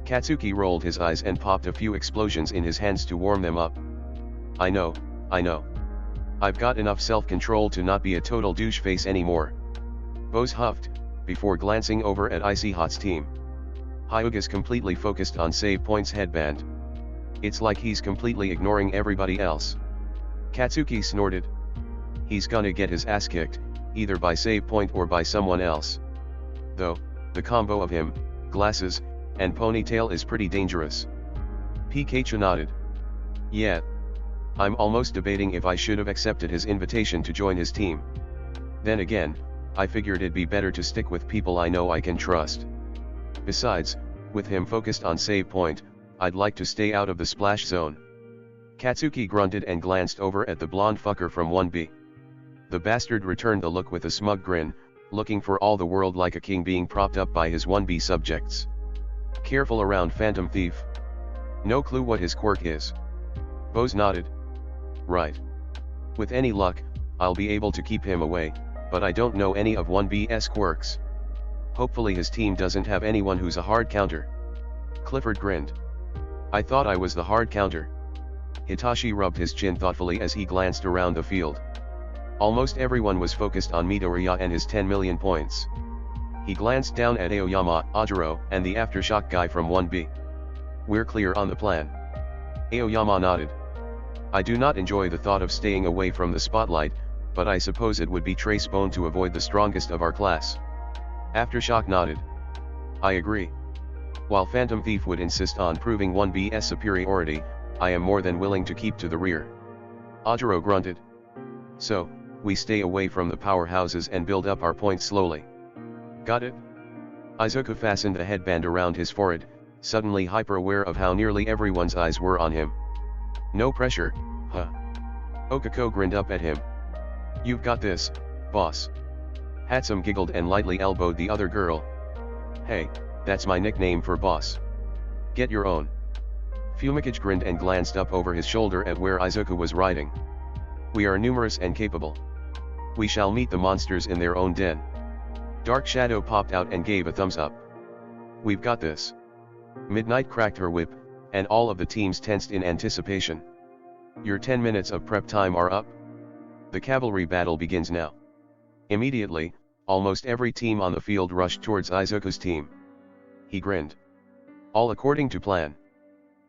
Katsuki rolled his eyes and popped a few explosions in his hands to warm them up. I know. I've got enough self-control to not be a total douche face anymore. Bose huffed, before glancing over at Icy Hot's team. Hyuga's completely focused on save points headband. It's like he's completely ignoring everybody else. Katsuki snorted. He's gonna get his ass kicked, either by save point or by someone else. Though, the combo of him, glasses, and ponytail is pretty dangerous. Pikachu nodded. Yeah. I'm almost debating if I should have accepted his invitation to join his team. Then again, I figured it'd be better to stick with people I know I can trust. Besides, with him focused on save point, I'd like to stay out of the splash zone. Katsuki grunted and glanced over at the blonde fucker from 1B. The bastard returned the look with a smug grin, looking for all the world like a king being propped up by his 1B subjects. Careful around Phantom Thief. No clue what his quirk is. Bose nodded. Right. With any luck, I'll be able to keep him away, but I don't know any of 1B's quirks. Hopefully his team doesn't have anyone who's a hard counter. Clifford grinned. I thought I was the hard counter. Hitachi rubbed his chin thoughtfully as he glanced around the field. Almost everyone was focused on Midoriya and his 10 million points. He glanced down at Aoyama, Ajiro, and the Aftershock guy from 1B. We're clear on the plan. Aoyama nodded. I do not enjoy the thought of staying away from the spotlight, but I suppose it would be trace bone to avoid the strongest of our class. Aftershock nodded. I agree. While Phantom Thief would insist on proving 1B's superiority, I am more than willing to keep to the rear. Ajiro grunted. So, we stay away from the powerhouses and build up our points slowly. Got it? Izuku fastened a headband around his forehead, suddenly hyper-aware of how nearly everyone's eyes were on him. No pressure, huh? Okako grinned up at him. You've got this, boss. Hatsum giggled and lightly elbowed the other girl. Hey, that's my nickname for boss. Get your own. Fumikage grinned and glanced up over his shoulder at where Izuku was riding. We are numerous and capable. We shall meet the monsters in their own den. Dark Shadow popped out and gave a thumbs up. We've got this. Midnight cracked her whip, and all of the teams tensed in anticipation. Your 10 minutes of prep time are up. The cavalry battle begins now. Immediately, almost every team on the field rushed towards Izuku's team. He grinned. All according to plan.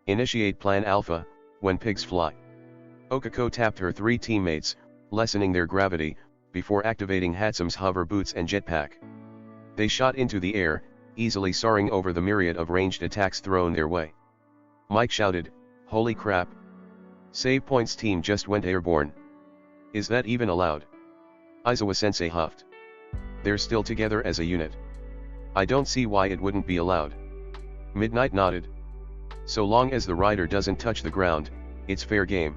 Initiate Plan Alpha, when pigs fly. Okako tapped her 3 teammates, lessening their gravity, before activating Hatsume's hover boots and jetpack. They shot into the air, easily soaring over the myriad of ranged attacks thrown their way. Mike shouted, "Holy crap! Save Point's team just went airborne. Is that even allowed?" Aizawa-sensei huffed. They're still together as a unit. I don't see why it wouldn't be allowed. Midnight nodded. So long as the rider doesn't touch the ground, it's fair game.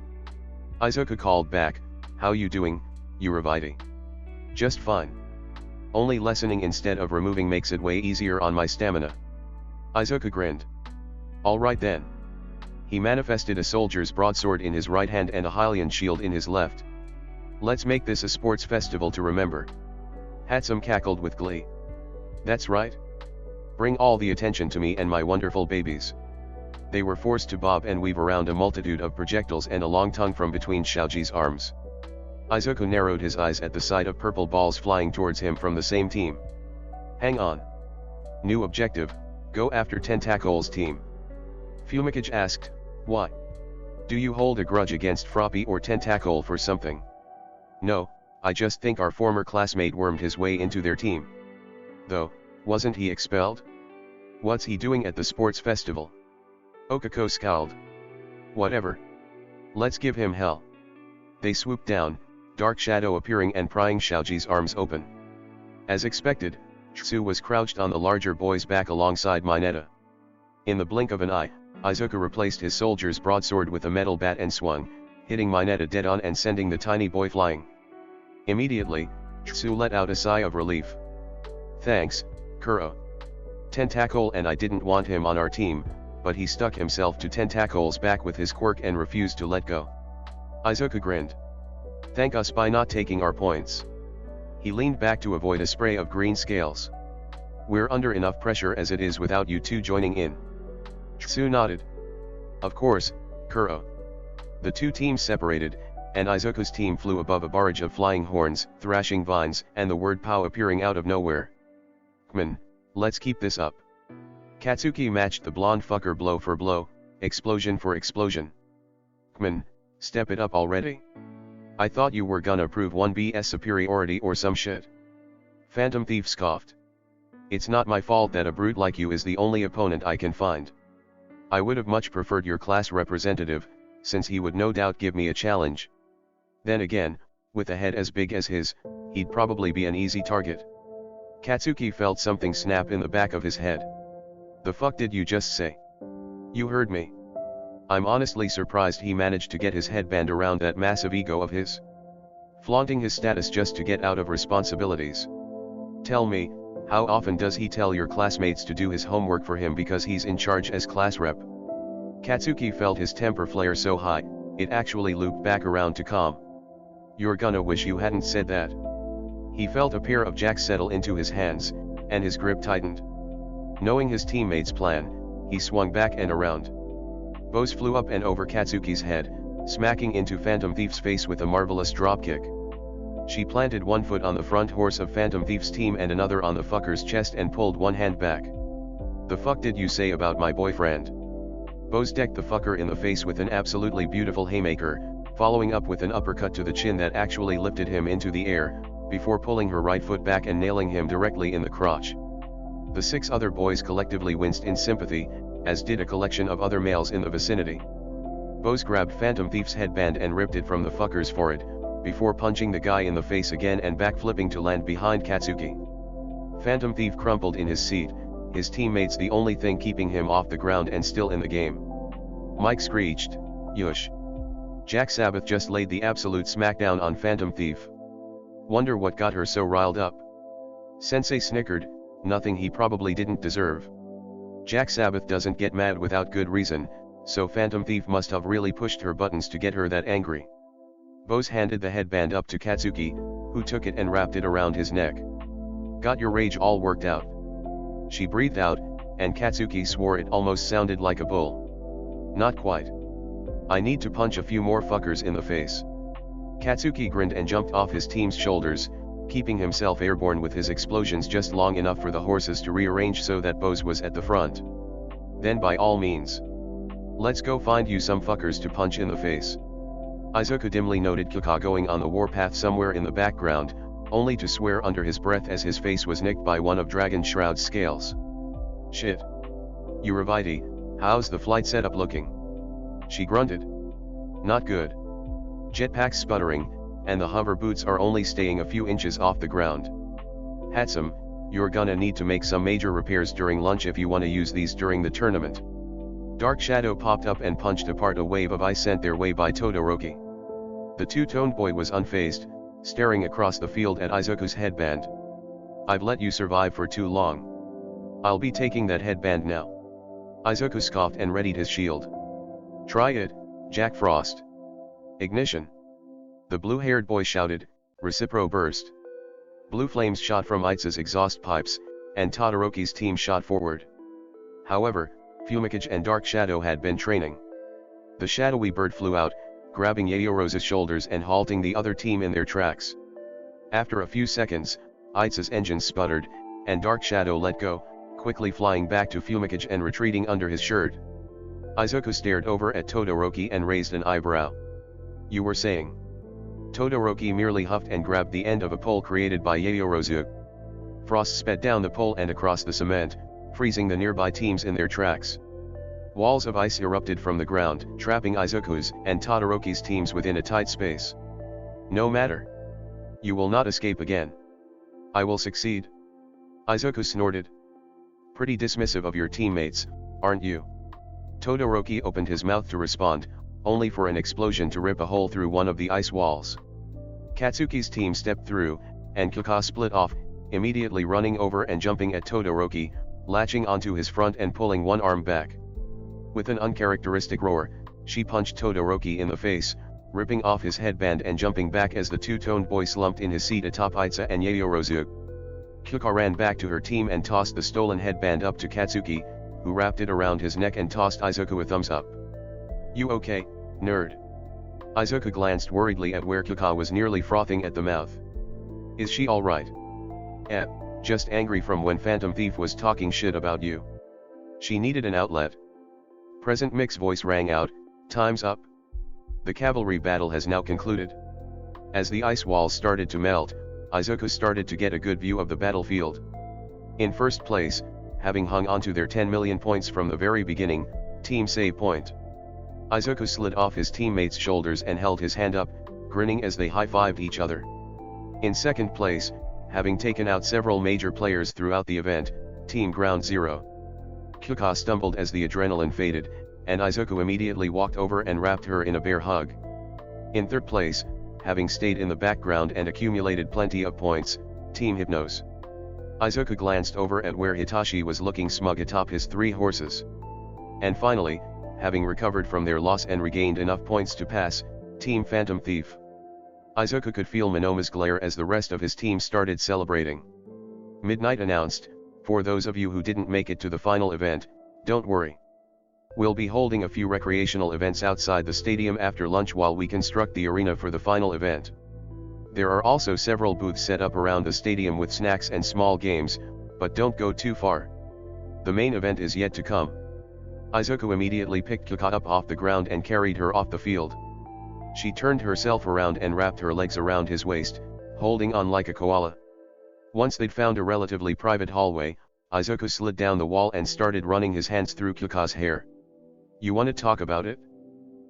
Izuku called back, "How you doing, Uravite?" "Just fine. Only lessening instead of removing makes it way easier on my stamina." Izuku grinned. "Alright then." He manifested a soldier's broadsword in his right hand and a Hylian shield in his left. "Let's make this a sports festival to remember." Hatsume cackled with glee. "That's right. Bring all the attention to me and my wonderful babies." They were forced to bob and weave around a multitude of projectiles and a long tongue from between Shaoji's arms. Izuku narrowed his eyes at the sight of purple balls flying towards him from the same team. "Hang on. New objective, go after Tentacle's team." Fumikage asked, "Why? Do you hold a grudge against Froppy or Tentacle for something?" "No, I just think our former classmate wormed his way into their team. Though, wasn't he expelled? What's he doing at the sports festival?" Okako scowled. "Whatever. Let's give him hell." They swooped down, Dark Shadow appearing and prying Shaoji's arms open. As expected, Tsu was crouched on the larger boy's back alongside Mineta. In the blink of an eye, Izuku replaced his soldier's broadsword with a metal bat and swung, hitting Mineta dead on and sending the tiny boy flying. Immediately, Tsu let out a sigh of relief. "Thanks, Kuro. Tentacle and I didn't want him on our team, but he stuck himself to Tentacle's back with his quirk and refused to let go." Izuku grinned. "Thank us by not taking our points." He leaned back to avoid a spray of green scales. "We're under enough pressure as it is without you two joining in." Tsu nodded. "Of course, Kuro." The two teams separated, and Izuku's team flew above a barrage of flying horns, thrashing vines, and the word "pow" appearing out of nowhere. "Come on, let's keep this up." Katsuki matched the blonde fucker blow for blow, explosion for explosion. "Come on, step it up already. I thought you were gonna prove 1BS superiority or some shit." Phantom Thief scoffed. "It's not my fault that a brute like you is the only opponent I can find. I would have much preferred your class representative, since he would no doubt give me a challenge. Then again, with a head as big as his, he'd probably be an easy target." Katsuki felt something snap in the back of his head. "The fuck did you just say?" "You heard me. I'm honestly surprised he managed to get his headband around that massive ego of his. Flaunting his status just to get out of responsibilities. Tell me, how often does he tell your classmates to do his homework for him because he's in charge as class rep?" Katsuki felt his temper flare so high, it actually looped back around to calm. "You're gonna wish you hadn't said that." He felt a pair of jacks settle into his hands, and his grip tightened. Knowing his teammate's plan, he swung back and around. Bows flew up and over Katsuki's head, smacking into Phantom Thief's face with a marvelous dropkick. She planted one foot on the front horse of Phantom Thief's team and another on the fucker's chest and pulled one hand back. "The fuck did you say about my boyfriend?" Bows decked the fucker in the face with an absolutely beautiful haymaker, following up with an uppercut to the chin that actually lifted him into the air, before pulling her right foot back and nailing him directly in the crotch. The 6 other boys collectively winced in sympathy, as did a collection of other males in the vicinity. Bows grabbed Phantom Thief's headband and ripped it from the fucker's forehead, before punching the guy in the face again and backflipping to land behind Katsuki. Phantom Thief crumpled in his seat, his teammates the only thing keeping him off the ground and still in the game. Mike screeched, "Yush." Jack Sabbath just laid the absolute smackdown on Phantom Thief. Wonder what got her so riled up. Sensei snickered, nothing he probably didn't deserve. Jack Sabbath doesn't get mad without good reason, So Phantom Thief must have really pushed her buttons to get her that angry. Bose handed the headband up to Katsuki, who took it and wrapped it around his neck. Got your rage all worked out? She breathed out, and Katsuki swore it almost sounded like a bull. Not quite. I need to punch a few more fuckers in the face. Katsuki grinned and jumped off his team's shoulders, keeping himself airborne with his explosions just long enough for the horses to rearrange so that Bose was at the front. Then by all means. Let's go find you some fuckers to punch in the face. Izuku dimly noted Kika going on the warpath somewhere in the background, only to swear under his breath as his face was nicked by one of Dragon Shroud's scales. Shit. Uravite, how's the flight setup looking? She grunted. Not good. Jetpack's sputtering, and the hover boots are only staying a few inches off the ground. Hatsum, you're gonna need to make some major repairs during lunch if you wanna use these during the tournament. Dark Shadow popped up and punched apart a wave of ice sent their way by Todoroki. The two-toned boy was unfazed, staring across the field at Izuku's headband. I've let you survive for too long. I'll be taking that headband now. Izuku scoffed and readied his shield. Try it, Jack Frost. Ignition. The blue-haired boy shouted, Recipro burst. Blue flames shot from Itsu's exhaust pipes, and Todoroki's team shot forward. However, Fumikage and Dark Shadow had been training. The shadowy bird flew out, grabbing Yayoro's shoulders and halting the other team in their tracks. After a few seconds, Itsu's engine sputtered, and Dark Shadow let go, quickly flying back to Fumikage and retreating under his shirt. Izuku stared over at Todoroki and raised an eyebrow. You were saying? Todoroki merely huffed and grabbed the end of a pole created by Yayorozu. Frost sped down the pole and across the cement, freezing the nearby teams in their tracks. Walls of ice erupted from the ground, trapping Izuku's and Todoroki's teams within a tight space. No matter. You will not escape again. I will succeed. Izuku snorted. Pretty dismissive of your teammates, aren't you? Todoroki opened his mouth to respond, only for an explosion to rip a hole through one of the ice walls. Katsuki's team stepped through, and Kika split off, immediately running over and jumping at Todoroki, latching onto his front and pulling one arm back. With an uncharacteristic roar, she punched Todoroki in the face, ripping off his headband and jumping back as the two-toned boy slumped in his seat atop Itsu and Yayorozu. Kika ran back to her team and tossed the stolen headband up to Katsuki, who wrapped it around his neck and tossed Izuku a thumbs up. You okay, nerd? Izuku glanced worriedly at where Kika was nearly frothing at the mouth. Is she alright? Just angry from when Phantom Thief was talking shit about you. She needed an outlet. Present Mick's voice rang out, time's up. The cavalry battle has now concluded. As the ice walls started to melt, Izuku started to get a good view of the battlefield. In first place, having hung onto their 10 million points from the very beginning, Team Save Point. Izuku slid off his teammates' shoulders and held his hand up, grinning as they high-fived each other. In second place, having taken out several major players throughout the event, Team Ground Zero. Kika stumbled as the adrenaline faded, and Izuku immediately walked over and wrapped her in a bear hug. In third place, having stayed in the background and accumulated plenty of points, Team Hypnose. Izuku glanced over at where Hitachi was looking smug atop his 3 horses. And finally, having recovered from their loss and regained enough points to pass, Team Phantom Thief. Izuku could feel Monoma's glare as the rest of his team started celebrating. Midnight announced, for those of you who didn't make it to the final event, don't worry. We'll be holding a few recreational events outside the stadium after lunch while we construct the arena for the final event. There are also several booths set up around the stadium with snacks and small games, but don't go too far. The main event is yet to come. Izuku immediately picked Kika up off the ground and carried her off the field. She turned herself around and wrapped her legs around his waist, holding on like a koala. Once they'd found a relatively private hallway, Izuku slid down the wall and started running his hands through Kika's hair. You wanna talk about it?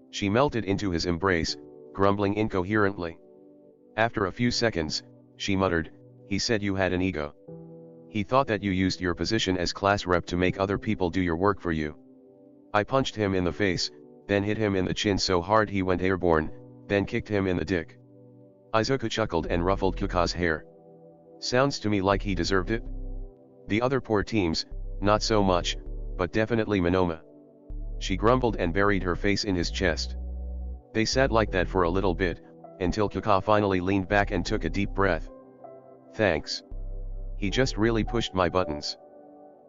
She melted into his embrace, grumbling incoherently. After a few seconds, she muttered, he said you had an ego. He thought that you used your position as class rep to make other people do your work for you. I punched him in the face, then hit him in the chin so hard he went airborne, then kicked him in the dick. Izuku chuckled and ruffled Kika's hair. Sounds to me like he deserved it. The other poor teams, not so much, but definitely Monoma. She grumbled and buried her face in his chest. They sat like that for a little bit, until Kickoff finally leaned back and took a deep breath. Thanks. He just really pushed my buttons.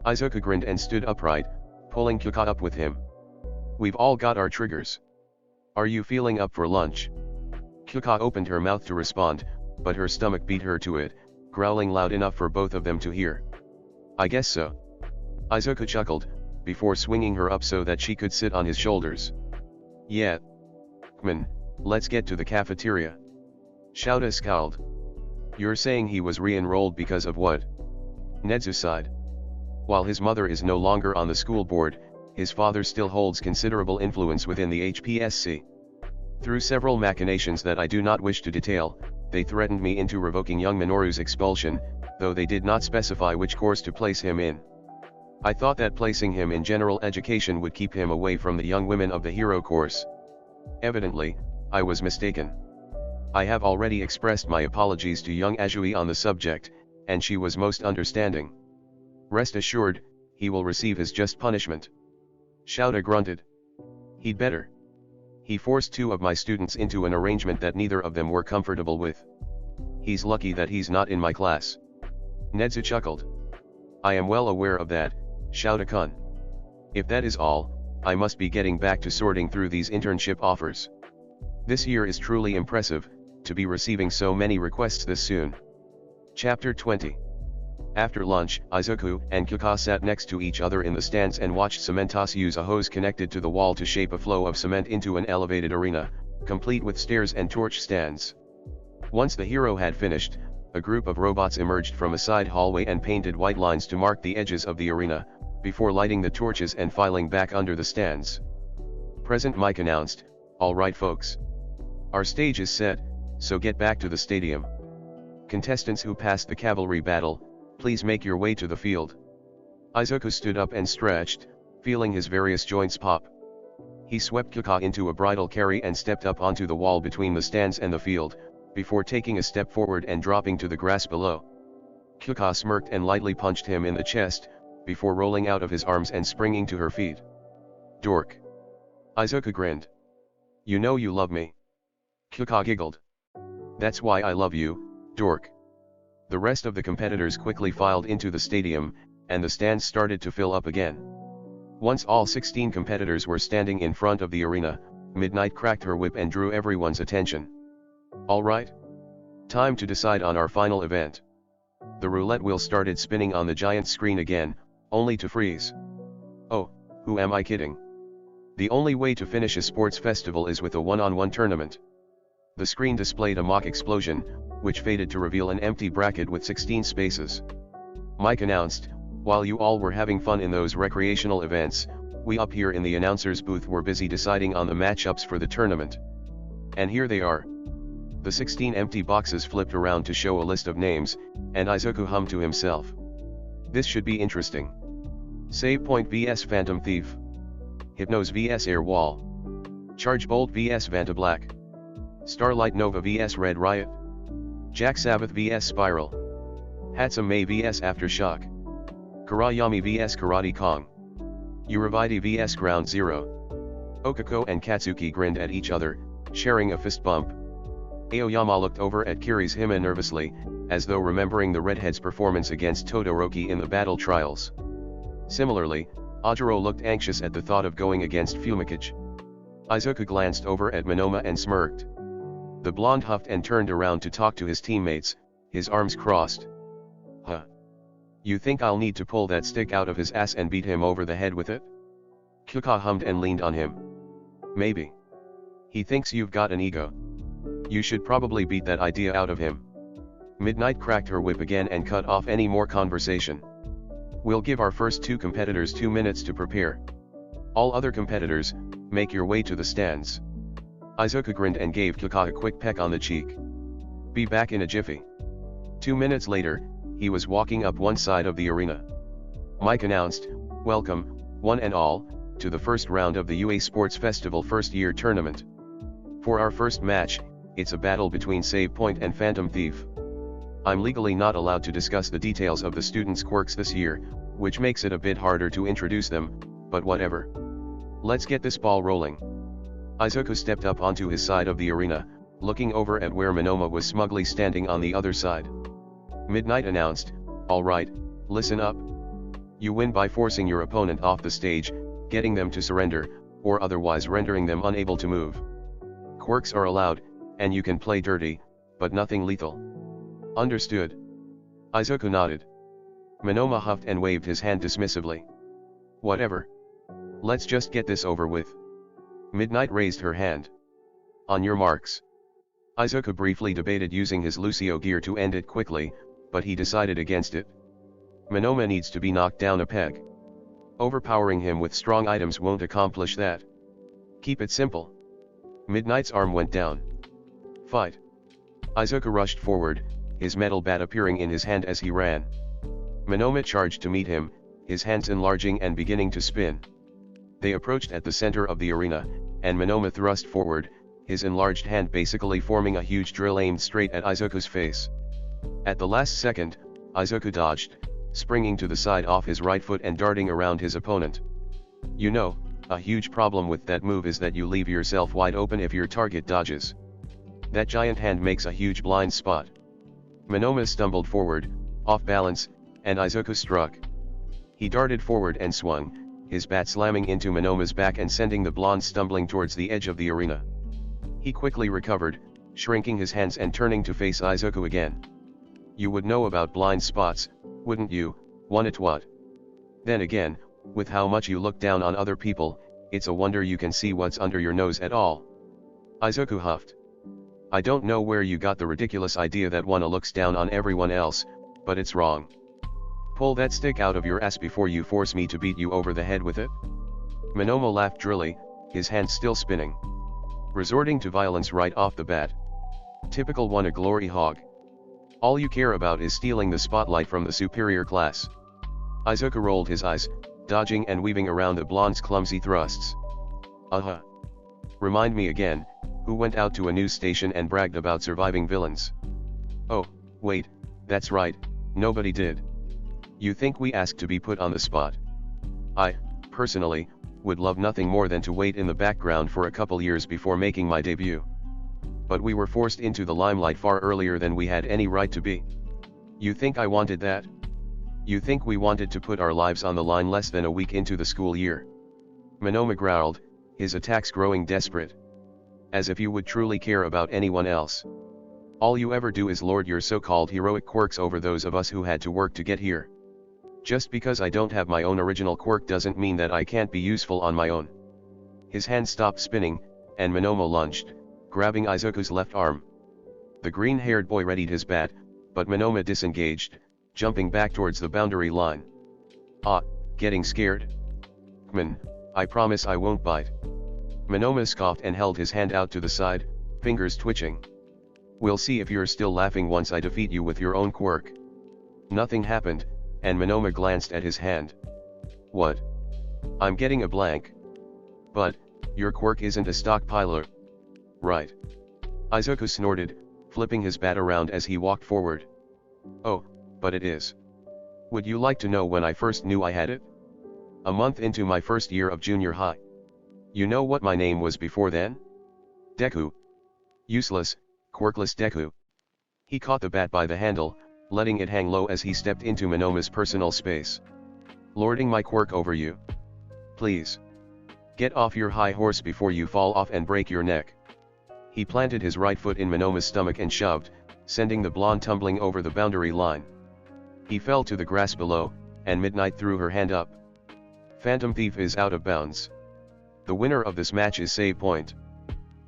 Izuku grinned and stood upright, pulling Kickoff up with him. We've all got our triggers. Are you feeling up for lunch? Kickoff opened her mouth to respond, but her stomach beat her to it, growling loud enough for both of them to hear. I guess so. Izuku chuckled, before swinging her up so that she could sit on his shoulders. Yeah. Come on, let's get to the cafeteria. Shouta scowled. You're saying he was re-enrolled because of what? Netsu sighed. While his mother is no longer on the school board, his father still holds considerable influence within the HPSC. Through several machinations that I do not wish to detail, they threatened me into revoking young Minoru's expulsion, though they did not specify which course to place him in. I thought that placing him in general education would keep him away from the young women of the hero course. Evidently, I was mistaken. I have already expressed my apologies to young Azui on the subject, and she was most understanding. Rest assured, he will receive his just punishment. Shouta grunted. He'd better. He forced two of my students into an arrangement that neither of them were comfortable with. He's lucky that he's not in my class. Netsu chuckled. I am well aware of that, Shouta-kun. If that is all, I must be getting back to sorting through these internship offers. This year is truly impressive, to be receiving so many requests this soon. Chapter 20. After lunch, Izuku and Kickoff sat next to each other in the stands and watched Cementos use a hose connected to the wall to shape a flow of cement into an elevated arena, complete with stairs and torch stands. Once the hero had finished, a group of robots emerged from a side hallway and painted white lines to mark the edges of the arena, before lighting the torches and filing back under the stands. Present Mike announced, "All right folks. Our stage is set, so get back to the stadium. Contestants who passed the cavalry battle, please make your way to the field." Izuku stood up and stretched, feeling his various joints pop. He swept Kickoff into a bridal carry and stepped up onto the wall between the stands and the field, before taking a step forward and dropping to the grass below. Kickoff smirked and lightly punched him in the chest, before rolling out of his arms and springing to her feet. Dork. Izuku grinned. You know you love me. Kickoff giggled. That's why I love you, dork. The rest of the competitors quickly filed into the stadium, and the stands started to fill up again. Once all 16 competitors were standing in front of the arena, Midnight cracked her whip and drew everyone's attention. All right. Time to decide on our final event. The roulette wheel started spinning on the giant screen again, only to freeze. Oh, who am I kidding? The only way to finish a sports festival is with a one-on-one tournament. The screen displayed a mock explosion, which faded to reveal an empty bracket with 16 spaces. Mike announced, while you all were having fun in those recreational events, we up here in the announcer's booth were busy deciding on the matchups for the tournament. And here they are. The 16 empty boxes flipped around to show a list of names, and Izuku hummed to himself. This should be interesting. Save Point vs Phantom Thief. Hypnose vs Air Wall. Charge Bolt vs Vanta Black. Starlight Nova vs Red Riot. Jack Sabbath vs Spiral. Hatsune vs Aftershock. Karayami vs Karate Kong. Uraviti vs Ground Zero. Okako and Katsuki grinned at each other, sharing a fist bump. Aoyama looked over at Kiri's Hime nervously, as though remembering the redhead's performance against Todoroki in the battle trials. Similarly, Ajiro looked anxious at the thought of going against Fumikage. Izuku glanced over at Monoma and smirked. The blonde huffed and turned around to talk to his teammates, his arms crossed. Huh. You think I'll need to pull that stick out of his ass and beat him over the head with it? Kickoff hummed and leaned on him. Maybe. He thinks you've got an ego. You should probably beat that idea out of him. Midnight cracked her whip again and cut off any more conversation. We'll give our first two competitors 2 minutes to prepare. All other competitors, make your way to the stands. Izuku grinned and gave Kickoff a quick peck on the cheek. Be back in a jiffy. 2 minutes later, he was walking up one side of the arena. Mike announced, welcome, one and all, to the first round of the UA Sports Festival first year tournament. For our first match, it's a battle between Save Point and Phantom Thief. I'm legally not allowed to discuss the details of the students' quirks this year, which makes it a bit harder to introduce them, but whatever. Let's get this ball rolling. Izuku stepped up onto his side of the arena, looking over at where Monoma was smugly standing on the other side. Midnight announced, "Alright, listen up. You win by forcing your opponent off the stage, getting them to surrender, or otherwise rendering them unable to move. Quirks are allowed, and you can play dirty, but nothing lethal. Understood?" Izuku nodded. Monoma huffed and waved his hand dismissively. "Whatever. Let's just get this over with." Midnight raised her hand. "On your marks." Izuku briefly debated using his Lucio gear to end it quickly, but he decided against it. Monoma needs to be knocked down a peg. Overpowering him with strong items won't accomplish that. Keep it simple. Midnight's arm went down. "Fight." Izuku rushed forward, his metal bat appearing in his hand as he ran. Monoma charged to meet him, his hands enlarging and beginning to spin. They approached at the center of the arena, and Monoma thrust forward, his enlarged hand basically forming a huge drill aimed straight at Izuku's face. At the last second, Izuku dodged, springing to the side off his right foot and darting around his opponent. You know, a huge problem with that move is that you leave yourself wide open if your target dodges. That giant hand makes a huge blind spot. Monoma stumbled forward, off balance, and Izuku struck. He darted forward and swung, his bat slamming into Monoma's back and sending the blonde stumbling towards the edge of the arena. He quickly recovered, shrinking his hands and turning to face Izuku again. "You would know about blind spots, wouldn't you, one it what? Then again, with how much you look down on other people, it's a wonder you can see what's under your nose at all." Izuku huffed. "I don't know where you got the ridiculous idea that one looks down on everyone else, but it's wrong. Pull that stick out of your ass before you force me to beat you over the head with it." Monoma laughed drily, his hands still spinning. Resorting to violence right off the bat. Typical one, a glory hog. All you care about is stealing the spotlight from the superior class. Izuku rolled his eyes, dodging and weaving around the blonde's clumsy thrusts. Remind me again, who went out to a news station and bragged about surviving villains? Oh, wait, that's right, nobody did. You think we asked to be put on the spot? I, personally, would love nothing more than to wait in the background for a couple years before making my debut. But we were forced into the limelight far earlier than we had any right to be. You think I wanted that? You think we wanted to put our lives on the line less than a week into the school year?" Monoma growled, his attacks growing desperate. "As if you would truly care about anyone else. All you ever do is lord your so-called heroic quirks over those of us who had to work to get here. Just because I don't have my own original quirk doesn't mean that I can't be useful on my own." His hand stopped spinning, and Monoma lunged, grabbing Izuku's left arm. The green-haired boy readied his bat, but Monoma disengaged, jumping back towards the boundary line. "Ah, getting scared? Kman, I promise I won't bite." Monoma scoffed and held his hand out to the side, fingers twitching. "We'll see if you're still laughing once I defeat you with your own quirk." Nothing happened, and Monoma glanced at his hand. "What? I'm getting a blank. But, your quirk isn't a stockpiler. Right?" Izuku snorted, flipping his bat around as he walked forward. "Oh, but it is. Would you like to know when I first knew I had it? A month into my first year of junior high. You know what my name was before then? Deku. Useless, quirkless Deku." He caught the bat by the handle, letting it hang low as he stepped into Monoma's personal space. "Lording my quirk over you? Please. Get off your high horse before you fall off and break your neck." He planted his right foot in Monoma's stomach and shoved, sending the blonde tumbling over the boundary line. He fell to the grass below, and Midnight threw her hand up. "Phantom Thief is out of bounds. The winner of this match is save point."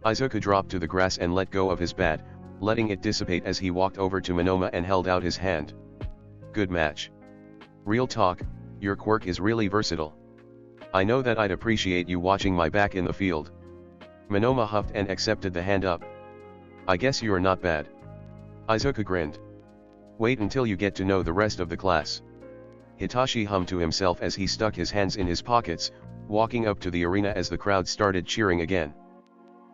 Izuku dropped to the grass and let go of his bat, letting it dissipate as he walked over to Monoma and held out his hand. "Good match. Real talk, your quirk is really versatile. I know that I'd appreciate you watching my back in the field." Monoma huffed and accepted the hand up. "I guess you're not bad." Izuku grinned. "Wait until you get to know the rest of the class." Hitachi hummed to himself as he stuck his hands in his pockets, walking up to the arena as the crowd started cheering again.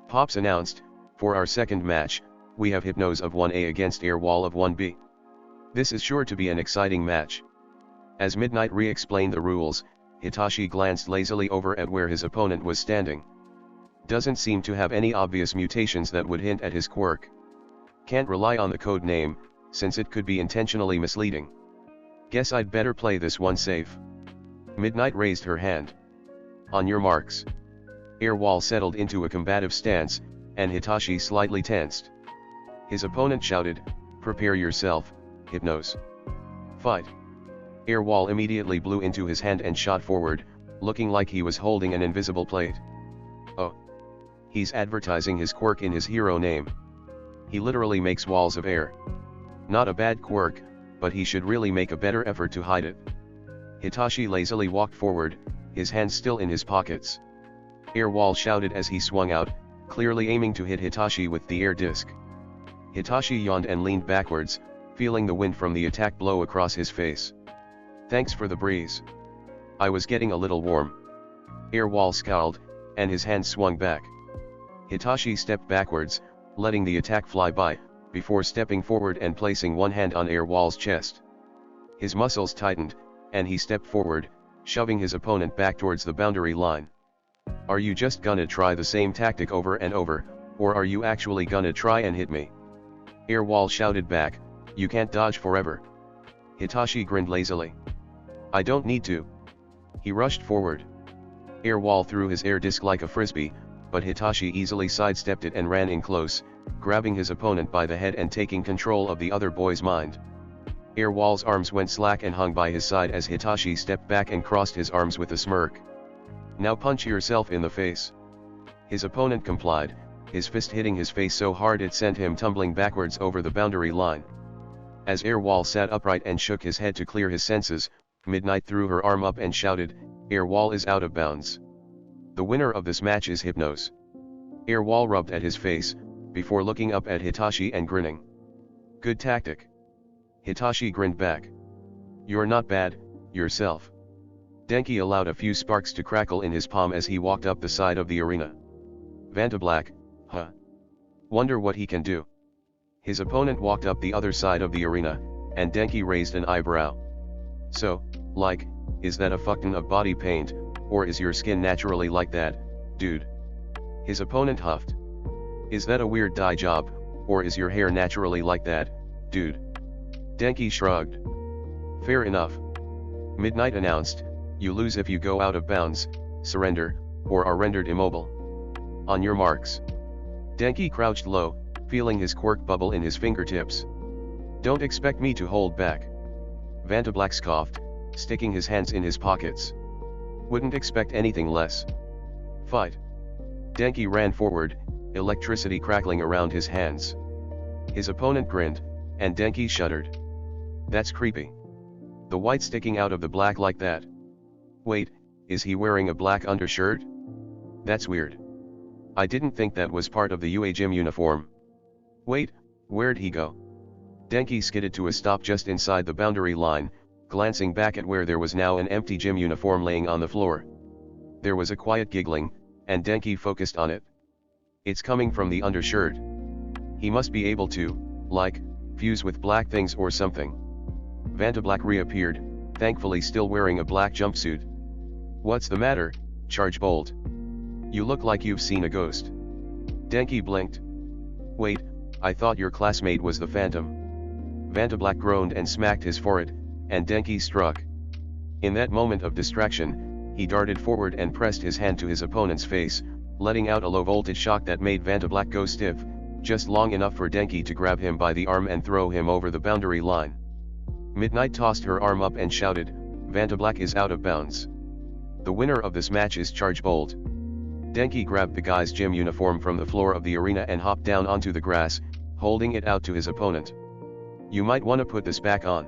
Pops announced, "For our second match, we have Hypnose of 1A against Airwall of 1B. This is sure to be an exciting match." As Midnight re-explained the rules, Hitachi glanced lazily over at where his opponent was standing. Doesn't seem to have any obvious mutations that would hint at his quirk. Can't rely on the code name, since it could be intentionally misleading. Guess I'd better play this one safe. Midnight raised her hand. On your marks. Air wall settled into a combative stance, and Hitachi slightly tensed. His opponent shouted, "Prepare yourself, Hypnose." Fight. Air wall immediately blew into his hand and shot forward, looking like he was holding an invisible plate. Oh. He's advertising his quirk in his hero name. He literally makes walls of air. Not a bad quirk, but he should really make a better effort to hide it. Hitachi lazily walked forward, his hands still in his pockets. Air wall shouted as he swung out, clearly aiming to hit Hitachi with the air disc. Hitachi yawned and leaned backwards, feeling the wind from the attack blow across his face. Thanks for the breeze. I was getting a little warm. Air wall scowled, and his hand swung back. Hitachi stepped backwards, letting the attack fly by, before stepping forward and placing one hand on Air wall's chest. His muscles tightened, and he stepped forward, shoving his opponent back towards the boundary line. Are you just gonna try the same tactic over and over, or are you actually gonna try and hit me? Air wall shouted back, you can't dodge forever. Hitachi grinned lazily. I don't need to. He rushed forward. Air wall threw his air disc like a frisbee, but Hitachi easily sidestepped it and ran in close, grabbing his opponent by the head and taking control of the other boy's mind. Air wall's arms went slack and hung by his side as Hitachi stepped back and crossed his arms with a smirk. Now punch yourself in the face. His opponent complied, his fist hitting his face so hard it sent him tumbling backwards over the boundary line. As Air wall sat upright and shook his head to clear his senses, Midnight threw her arm up and shouted, Air wall is out of bounds. The winner of this match is Hypnose. Air wall rubbed at his face, before looking up at Hitachi and grinning. Good tactic. Hitachi grinned back. You're not bad, yourself. Denki allowed a few sparks to crackle in his palm as he walked up the side of the arena. Vantablack, huh? Wonder what he can do. His opponent walked up the other side of the arena, and Denki raised an eyebrow. So, like, is that a fuckton of body paint, or is your skin naturally like that, dude? His opponent huffed. Is that a weird dye job, or is your hair naturally like that, dude? Denki shrugged. Fair enough. Midnight announced, you lose if you go out of bounds, surrender, or are rendered immobile. On your marks. Denki crouched low, feeling his quirk bubble in his fingertips. Don't expect me to hold back. Vantablack scoffed, sticking his hands in his pockets. Wouldn't expect anything less. Fight. Denki ran forward, electricity crackling around his hands. His opponent grinned, and Denki shuddered. That's creepy. The white sticking out of the black like that. Wait, is he wearing a black undershirt? That's weird. I didn't think that was part of the UA gym uniform. Wait, where'd he go? Denki skidded to a stop just inside the boundary line, glancing back at where there was now an empty gym uniform laying on the floor. There was a quiet giggling, and Denki focused on it. It's coming from the undershirt. He must be able to, like, fuse with black things or something. Vantablack reappeared, thankfully still wearing a black jumpsuit. What's the matter, Charge Bolt? You look like you've seen a ghost. Denki blinked. Wait, I thought your classmate was the Phantom. Vantablack groaned and smacked his forehead, and Denki struck. In that moment of distraction, he darted forward and pressed his hand to his opponent's face, letting out a low-voltage shock that made Vantablack go stiff, just long enough for Denki to grab him by the arm and throw him over the boundary line. Midnight tossed her arm up and shouted, Vantablack is out of bounds. The winner of this match is Charge Bolt. Denki grabbed the guy's gym uniform from the floor of the arena and hopped down onto the grass, holding it out to his opponent. You might want to put this back on.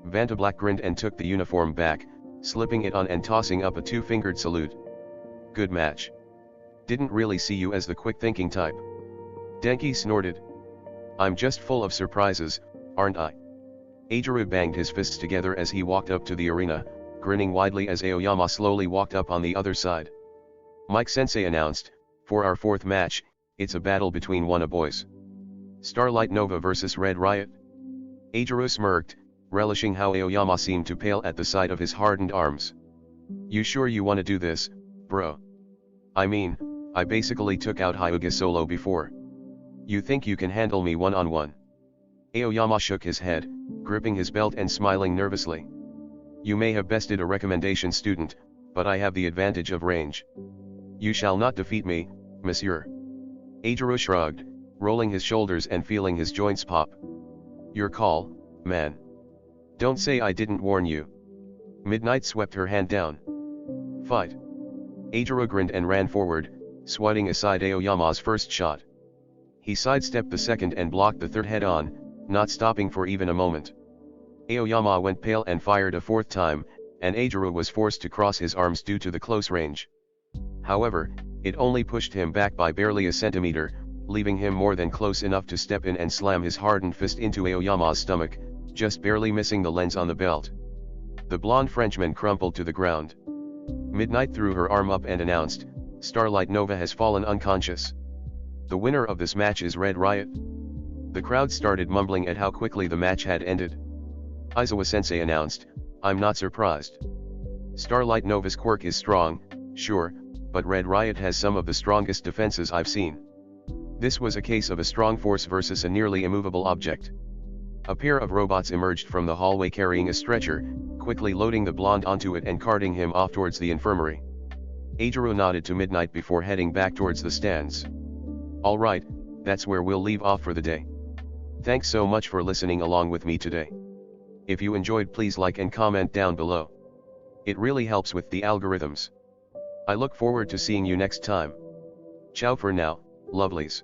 Vantablack grinned and took the uniform back, slipping it on and tossing up a two-fingered salute. Good match. Didn't really see you as the quick-thinking type. Denki snorted. I'm just full of surprises, aren't I? Ajaru banged his fists together as he walked up to the arena, grinning widely as Aoyama slowly walked up on the other side. Mike Sensei announced, for our fourth match, it's a battle between Wanna Boys. Starlight Nova vs Red Riot. Ajaru smirked, relishing how Aoyama seemed to pale at the sight of his hardened arms. You sure you wanna do this, bro? I mean, I basically took out Hyuga solo before. You think you can handle me one-on-one? Aoyama shook his head, gripping his belt and smiling nervously. You may have bested a recommendation student, but I have the advantage of range. You shall not defeat me, monsieur. Eijiro shrugged, rolling his shoulders and feeling his joints pop. Your call, man. Don't say I didn't warn you. Midnight swept her hand down. Fight. Eijiro grinned and ran forward, swatting aside Aoyama's first shot. He sidestepped the second and blocked the third head-on, not stopping for even a moment. Aoyama went pale and fired a fourth time, and Eijiro was forced to cross his arms due to the close range. However, it only pushed him back by barely a centimeter, leaving him more than close enough to step in and slam his hardened fist into Aoyama's stomach, just barely missing the lens on the belt. The blonde Frenchman crumpled to the ground. Midnight threw her arm up and announced, Starlight Nova has fallen unconscious. The winner of this match is Red Riot. The crowd started mumbling at how quickly the match had ended. Aizawa-sensei announced, I'm not surprised. Starlight Nova's quirk is strong, sure, but Red Riot has some of the strongest defenses I've seen. This was a case of a strong force versus a nearly immovable object. A pair of robots emerged from the hallway carrying a stretcher, quickly loading the blonde onto it and carting him off towards the infirmary. Eijiro nodded to Midnight before heading back towards the stands. Alright, that's where we'll leave off for the day. Thanks so much for listening along with me today. If you enjoyed, please like and comment down below. It really helps with the algorithms. I look forward to seeing you next time. Ciao for now, lovelies.